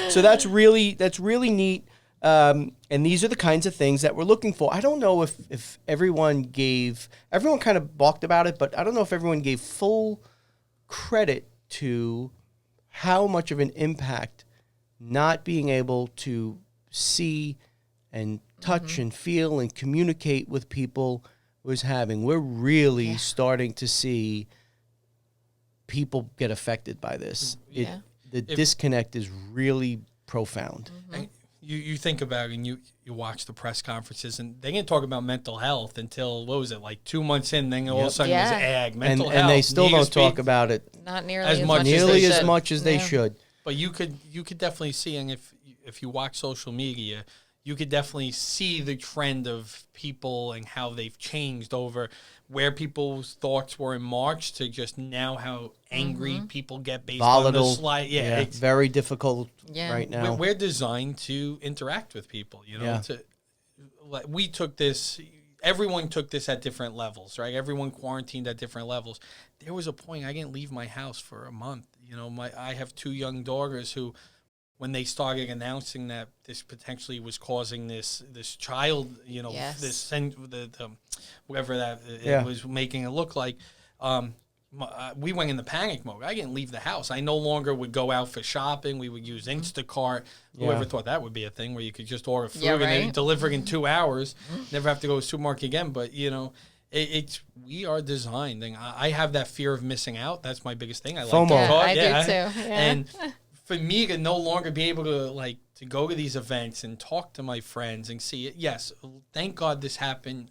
So that's really neat. And these are the kinds of things that we're looking for. I don't know if everyone kind of balked about it, but I don't know if everyone gave full credit to how much of an impact not being able to see and touch and feel and communicate with people was having. We're really starting to see people get affected by this. The disconnect is really profound. And you think about it and you watch the press conferences and they didn't talk about mental health until, 2 months in, then all of a sudden it was ag, mental health. And they still don't talk about it Not nearly as much as they should. But you could definitely see, and if you watch social media, you could definitely see the trend of people and how they've changed over where people's thoughts were in March to just now how angry people get based Volatile. on the slide. Yeah, It's very difficult right now. We're designed to interact with people, we took this, everyone took this at different levels, right? Everyone quarantined at different levels. There was a point I didn't leave my house for a month. I have 2 young daughters who, when they started announcing that this potentially was causing this child, whatever that it was making it look like, we went into panic mode. I didn't leave the house. I no longer would go out for shopping. We would use Instacart. Whoever thought that would be a thing where you could just order food and then deliver in 2 hours, never have to go to the supermarket again. But, we are designed. And I have that fear of missing out. That's my biggest thing. I like FOMO. to talk. I do too. Yeah. And for me to no longer be able to go to these events and talk to my friends and see it. Yes, thank God this happened.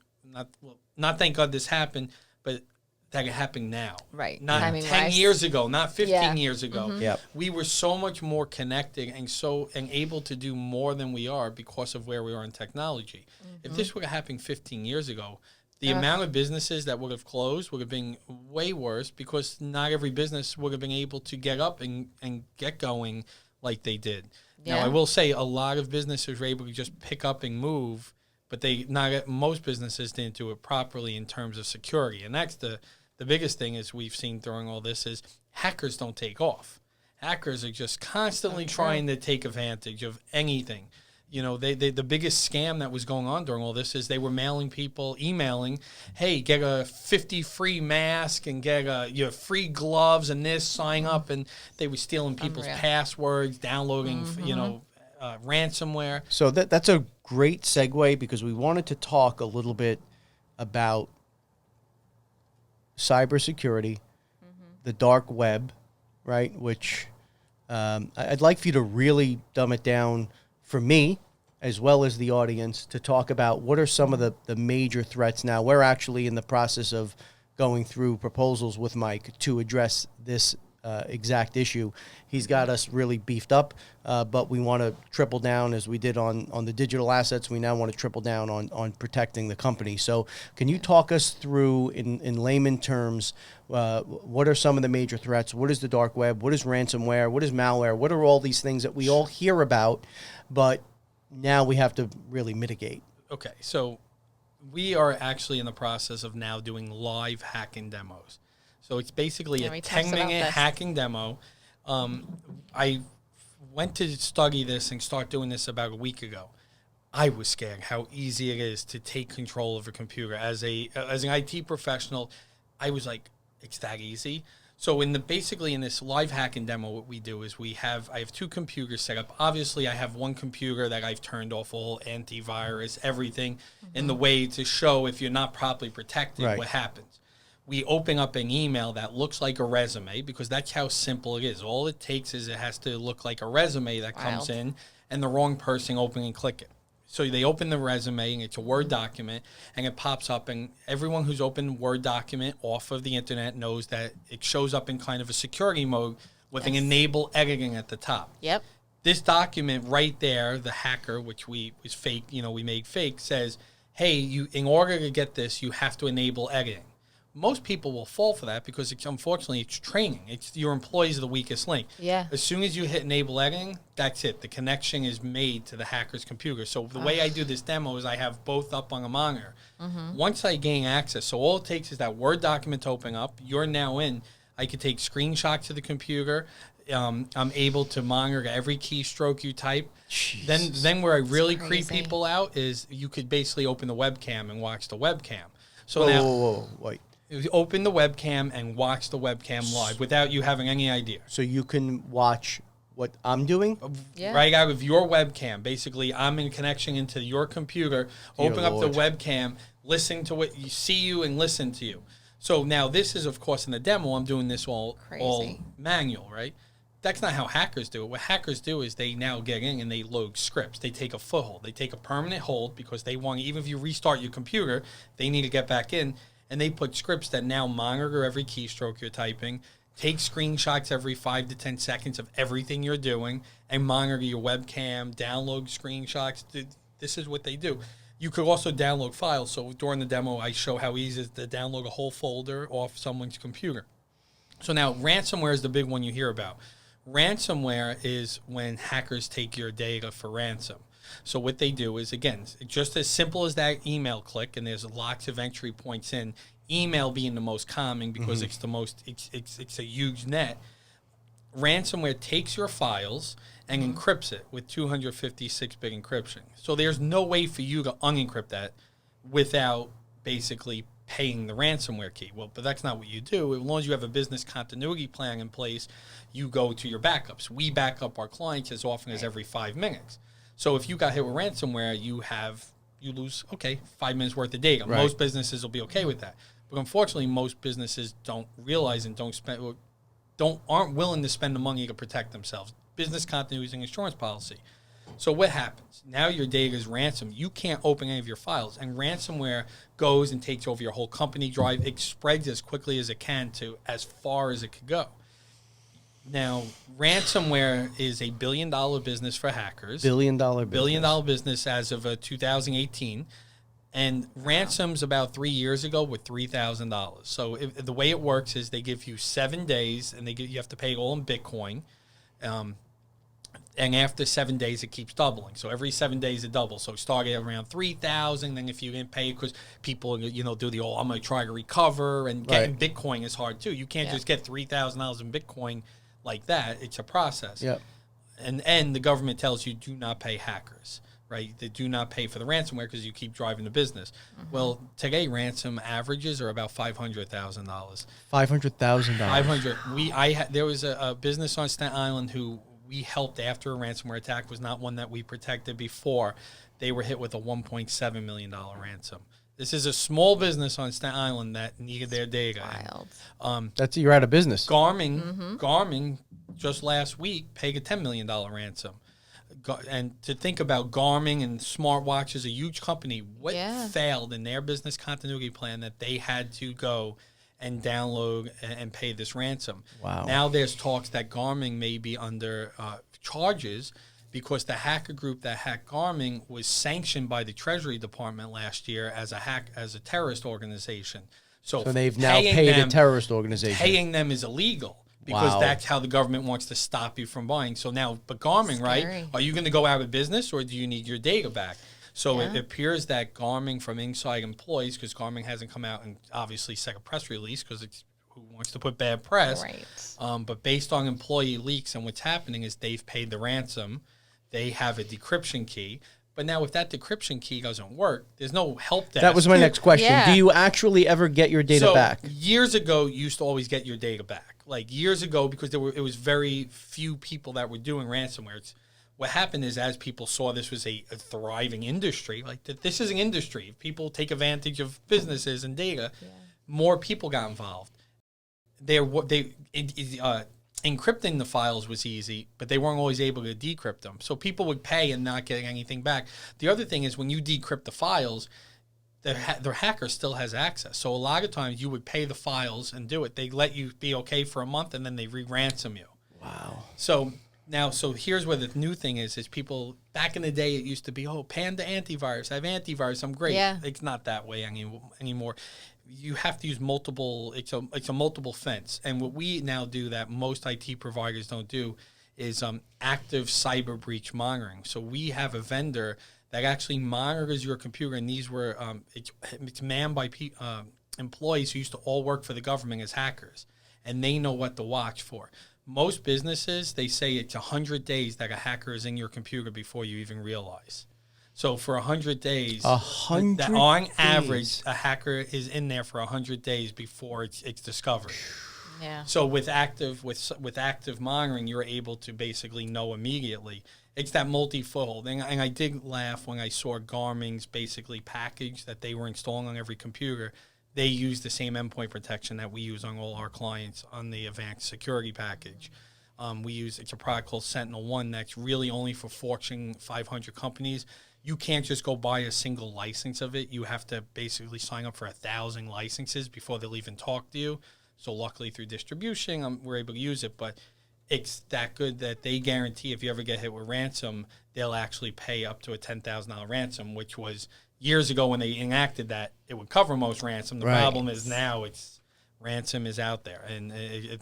Not thank God this happened, but that it happened now. Right. Not 10 Timing-wise. years ago, not 15 years ago. Yep. We were so much more connected and able to do more than we are because of where we are in technology. If this would have happened 15 years ago, the amount of businesses that would have closed would have been way worse because not every business would have been able to get up and get going like they did. Yeah. Now, I will say a lot of businesses were able to just pick up and move, but most businesses didn't do it properly in terms of security. And that's the biggest thing is we've seen during all this is hackers don't take off. Hackers are just constantly trying to take advantage of anything. The biggest scam that was going on during all this is they were emailing, hey, get a 50 free mask and get your free gloves and this, sign up. And they were stealing people's passwords, downloading, ransomware. So that's a great segue because we wanted to talk a little bit about cybersecurity, the dark web, right? Which I'd like for you to really dumb it down for me, as well as the audience, to talk about what are some of the major threats now. We're actually in the process of going through proposals with Mike to address this exact issue. He's got us really beefed up, but we want to triple down as we did on the digital assets. We now want to triple down on protecting the company. So can you talk us through, in layman terms, what are some of the major threats? What is the dark web? What is ransomware? What is malware? What are all these things that we all hear about, but now we have to really mitigate? Okay, so we are actually in the process of now doing live hacking demos. So it's basically Yeah, a we talked about 10-minute this. hacking demo. I went to study this and start doing this about a week ago. I was scared how easy it is to take control of a computer. As an IT professional, I was like, it's that easy. So basically in this live hacking demo, what we do is I have 2 computers set up. Obviously, I have one computer that I've turned off all antivirus, everything in the way to show if you're not properly protected, what happens. We open up an email that looks like a resume because that's how simple it is. All it takes is it has to look like a resume that comes in and the wrong person open and click it. So they open the resume, and it's a Word document, and it pops up, and everyone who's opened Word document off of the internet knows that it shows up in kind of a security mode with an enable editing at the top. Yep. This document right there, the hacker, which we made fake, says, hey, in order to get this, you have to enable editing. Most people will fall for that because unfortunately it's training. It's your employees are the weakest link. Yeah. As soon as you hit enable editing, that's it. The connection is made to the hacker's computer. So the way I do this demo is I have both up on a monitor. Once I gain access, so all it takes is that Word document to open up. You're now in. I could take screenshots of the computer. I'm able to monitor every keystroke you type. Jesus. Then where I really That's creep crazy. people out is you could basically open the webcam and watch the webcam. So Whoa, now. whoa, wait. Open the webcam and watch the webcam live without you having any idea. So you can watch what I'm doing? Yeah. Right out of your webcam. Basically, I'm in connection into your computer, open up the webcam, listen to what you see you and listen to you. So now this is, of course, in the demo, I'm doing this all manual, right? That's not how hackers do it. What hackers do is they now get in and they load scripts. They take a foothold. They take a permanent hold because they want, even if you restart your computer, they need to get back in. And they put scripts that now monitor every keystroke you're typing, take screenshots every 5 to 10 seconds of everything you're doing, and monitor your webcam, download screenshots. This is what they do. You could also download files. So during the demo, I show how easy it is to download a whole folder off someone's computer. So now ransomware is the big one you hear about. Ransomware is when hackers take your data for ransom. So what they do is, again, just as simple as that email click, and there's lots of entry points in, email being the most common because it's the most, it's a huge net. Ransomware takes your files and encrypts it with 256-bit encryption. So there's no way for you to unencrypt that without basically paying the ransomware key. Well, but that's not what you do. As long as you have a business continuity plan in place, you go to your backups. We back up our clients as often as every 5 minutes. So if you got hit with ransomware, you lose 5 minutes worth of data. Right. Most businesses will be okay with that, but unfortunately, most businesses don't realize and aren't willing to spend the money to protect themselves. Business continuity is an insurance policy. So what happens? Now your data is ransomed. You can't open any of your files, and ransomware goes and takes over your whole company drive. It spreads as quickly as it can to as far as it could go. Now, ransomware is a $1 billion business for hackers. Billion dollar Business as of 2018. And ransoms about 3 years ago were $3,000. So the way it works is they give you 7 days, and you have to pay it all in Bitcoin. And after 7 days, it keeps doubling. So every 7 days, it doubles. So start at around 3,000. Then if you didn't pay, because people, do the I'm going to try to recover. And getting Bitcoin is hard too. You can't just get $3,000 in Bitcoin like that. It's a process. Yep. And the government tells you do not pay hackers, right? They do not pay for the ransomware because you keep driving the business. Well, today ransom averages are about $500,000. $500,000. There was a business on Staten Island who we helped after a ransomware attack. Was not one that we protected before. They were hit with a $1.7 million ransom. This is a small business on Staten Island that needed their data. Wild. That's you're out of business. Garmin just last week paid a $10 million ransom. And to think about Garmin and smartwatches, a huge company, what failed in their business continuity plan that they had to go and download and pay this ransom. Wow. Now there's talks that Garmin may be under charges because the hacker group that hacked Garmin was sanctioned by the Treasury Department last year as a terrorist organization. So they've now paid a terrorist organization. Paying them is illegal because that's how the government wants to stop you from buying. So now, but Garmin, right? Are you going to go out of business or do you need your data back? So it appears that Garmin, from inside employees, because Garmin hasn't come out and obviously set a press release because it's who wants to put bad press. Right. But based on employee leaks and what's happening is they've paid the ransom. They have a decryption key. But now if that decryption key doesn't work, there's no help desk. That was my next question. Yeah. Do you actually ever get your data back? Years ago, you used to always get your data back. Like years ago, because it was very few people that were doing ransomware. What happened is as people saw this was a thriving industry, like this is an industry. If people take advantage of businesses and data, more people got involved. Encrypting the files was easy, but they weren't always able to decrypt them. So people would pay and not get anything back. The other thing is when you decrypt the files, the hacker still has access. So a lot of times you would pay the files and do it. They let you be okay for a month and then they re-ransom you. Wow. So here's where the new thing is people, back in the day it used to be, Panda antivirus, I have antivirus, I'm great. Yeah. It's not that way anymore. You have to use multiple, it's a multiple fence. And what we now do that most IT providers don't do is active cyber breach monitoring. So we have a vendor that actually monitors your computer, and these were, it's manned by employees who used to all work for the government as hackers, and they know what to watch for. Most businesses, they say it's 100 days that a hacker is in your computer before you even realize. So for 100 days, on average, a hacker is in there for 100 days before it's discovered. Yeah. So with active monitoring, you're able to basically know immediately. It's that multi-fold. And I did laugh when I saw Garmin's basically package that they were installing on every computer. They use the same endpoint protection that we use on all our clients on the advanced security package. It's a product called SentinelOne that's really only for Fortune 500 companies. You can't just go buy a single license of it. You have to basically sign up for 1,000 licenses before they'll even talk to you. So luckily through distribution, we're able to use it. But it's that good that they guarantee if you ever get hit with ransom, they'll actually pay up to a $10,000 ransom, which was years ago when they enacted that, it would cover most ransom. The problem is now ransom is out there, and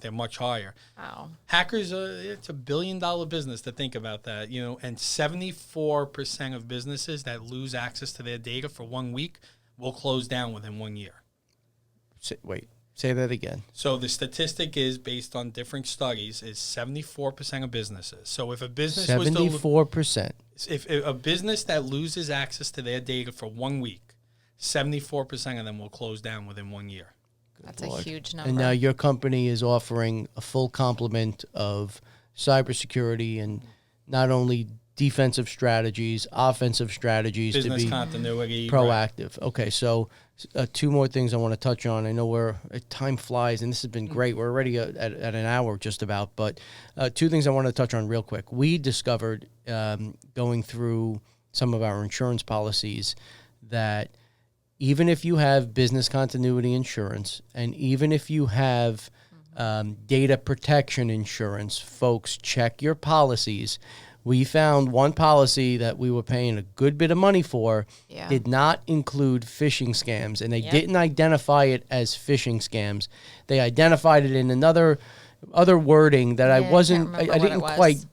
they're much higher. Wow. Hackers, it's $1 billion business to think about that, and 74% of businesses that lose access to their data for 1 week will close down within 1 year. Say that again. So the statistic is based on different studies is 74% of businesses. So if a business 74%. If a business that loses access to their data for 1 week, 74% of them will close down within 1 year. That's a huge number. And now your company is offering a full complement of cybersecurity and not only defensive strategies, offensive strategies business to be continuity, proactive. Right. Okay, so two more things I want to touch on. I know time flies, and this has been great. We're already at an hour just about, but two things I want to touch on real quick. We discovered going through some of our insurance policies that even if you have business continuity insurance and even if you have data protection insurance, folks, check your policies. We found one policy that we were paying a good bit of money for did not include phishing scams, and they didn't identify it as phishing scams. They identified it in other wording that I didn't quite.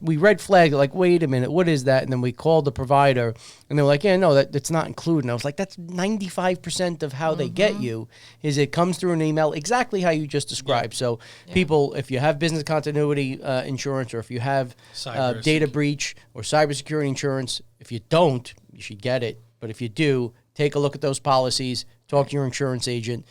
We red flagged it, like, wait a minute, what is that? And then we called the provider, and they were like, yeah, no, that's not included. And I was like, that's 95% of how they get you, is it comes through an email, exactly how you just described. So people, if you have business continuity insurance, or if you have data breach or cybersecurity insurance, if you don't, you should get it. But if you do, take a look at those policies, talk to your insurance agent.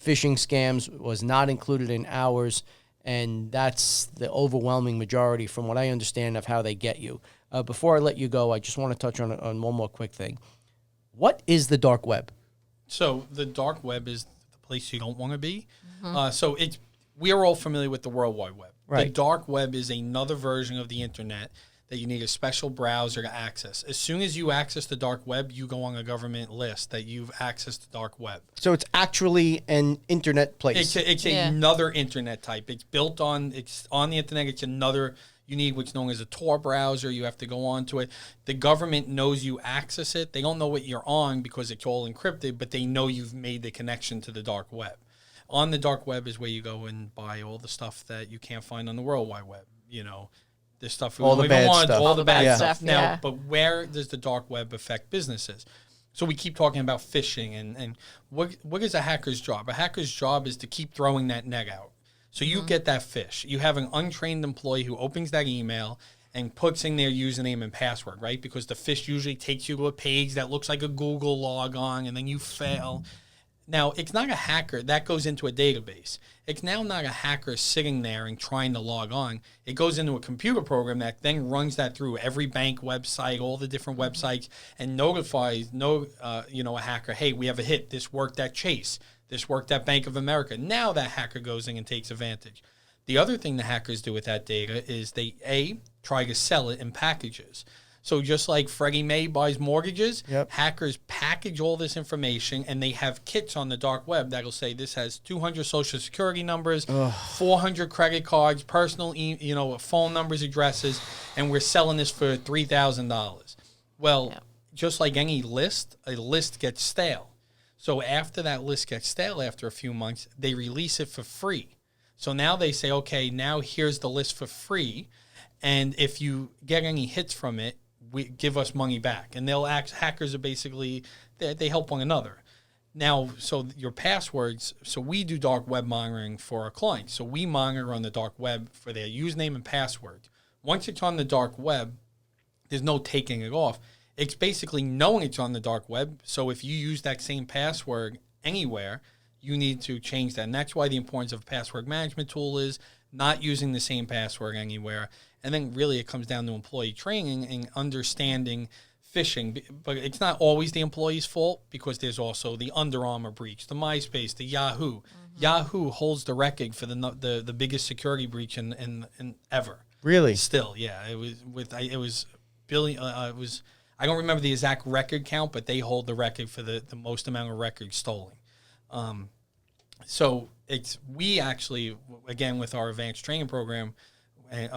Phishing scams was not included in ours. And that's the overwhelming majority, from what I understand, of how they get you. Before I let you go, I just want to touch on one more quick thing. What is the dark web? So the dark web is the place you don't want to be. We are all familiar with the World Wide Web. Right. The dark web is another version of the internet that you need a special browser to access. As soon as you access the dark web, you go on a government list that you've accessed the dark web. So it's actually an internet place. It's another internet type. It's on the internet. It's another, you need what's known as a Tor browser. You have to go onto it. The government knows you access it. They don't know what you're on because it's all encrypted, but they know you've made the connection to the dark web. On the dark web is where you go and buy all the stuff that you can't find on the World Wide Web, the stuff all the bad stuff. All the bad stuff. Now, but where does the dark web affect businesses? So we keep talking about phishing and what is a hacker's job? A hacker's job is to keep throwing that net out. So you get that phish. You have an untrained employee who opens that email and puts in their username and password, right? Because the phish usually takes you to a page that looks like a Google logon, and then you fail. Now, it's not a hacker. That goes into a database. It's now not a hacker sitting there and trying to log on. It goes into a computer program that then runs that through every bank website, all the different websites, and notifies a hacker, hey, we have a hit. This worked at Chase. This worked at Bank of America. Now that hacker goes in and takes advantage. The other thing the hackers do with that data is they, try to sell it in packages. So just like Freddie Mae buys mortgages, hackers package all this information, and they have kits on the dark web that'll say this has 200 social security numbers, 400 credit cards, personal phone numbers, addresses, and we're selling this for $3,000. Well, just like any list, a list gets stale. So after that list gets stale after a few months, they release it for free. So now they say, okay, now here's the list for free, and if you get any hits from it, we give us money back. And they'll act, hackers are basically, they help one another. Now, so your passwords, so we do dark web monitoring for our clients. So we monitor on the dark web for their username and password. Once it's on the dark web, there's no taking it off. It's basically knowing it's on the dark web. So if you use that same password anywhere, you need to change that. And that's why the importance of a password management tool is not using the same password anywhere. And then really it comes down to employee training and understanding phishing. But it's not always the employee's fault, because there's also the Under Armour breach, the MySpace, the Yahoo. Yahoo holds the record for the biggest security breach in ever. Really? Still, yeah. It was billion. It was. I don't remember the exact record count, but they hold the record for the most amount of records stolen. So we actually, again, with our advanced training program and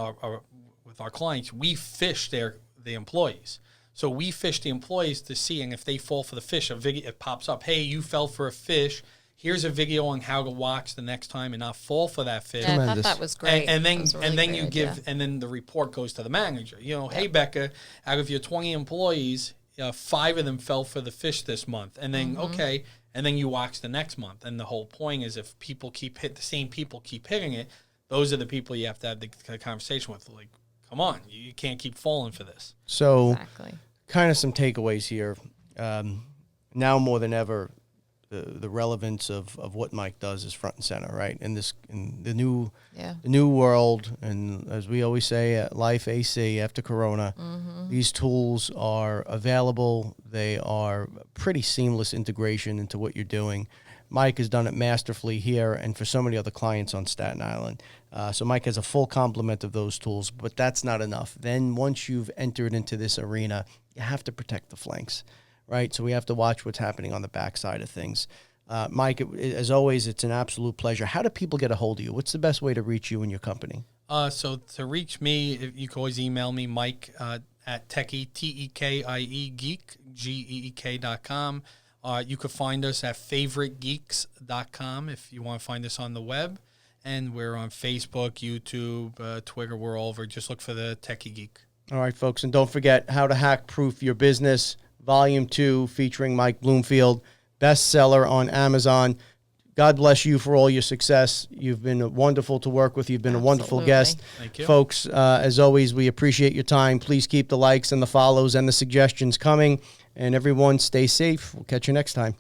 with our clients, we phish the employees. So we phish the employees to see, and if they fall for the phish, a video, it pops up, hey, you fell for a phish. Here's a video on how to watch the next time and not fall for that phish. Yeah, I thought that was great. And then the report goes to the manager. Hey, Becca, out of your 20 employees, 5 of them fell for the phish this month. And then, and then you watch the next month. And the whole point is, if the same people keep hitting it, those are the people you have to have the conversation with. Like, come on, you can't keep falling for this. So, kind of some takeaways here. Now more than ever, the relevance of what Mike does is front and center, right? In the new world, and as we always say, life AC after Corona, these tools are available. They are pretty seamless integration into what you're doing. Mike has done it masterfully here and for so many other clients on Staten Island. So Mike has a full complement of those tools, but that's not enough. Then once you've entered into this arena, you have to protect the flanks, right? So we have to watch what's happening on the backside of things. Mike, as always, it's an absolute pleasure. How do people get a hold of you? What's the best way to reach you and your company? So to reach me, you can always email me, Mike, at Tekie, Tekie Geek, geek.com. You could find us at favoritegeeks.com if you want to find us on the web. And we're on Facebook, YouTube, Twitter. We're all over. Just look for the Tekie Geek. All right, folks. And don't forget, How to Hack Proof Your Business, Volume 2, featuring Mike Bloomfield, bestseller on Amazon. God bless you for all your success. You've been wonderful to work with. You've been a wonderful guest. Thank you. Folks, as always, we appreciate your time. Please keep the likes and the follows and the suggestions coming. And everyone, stay safe. We'll catch you next time.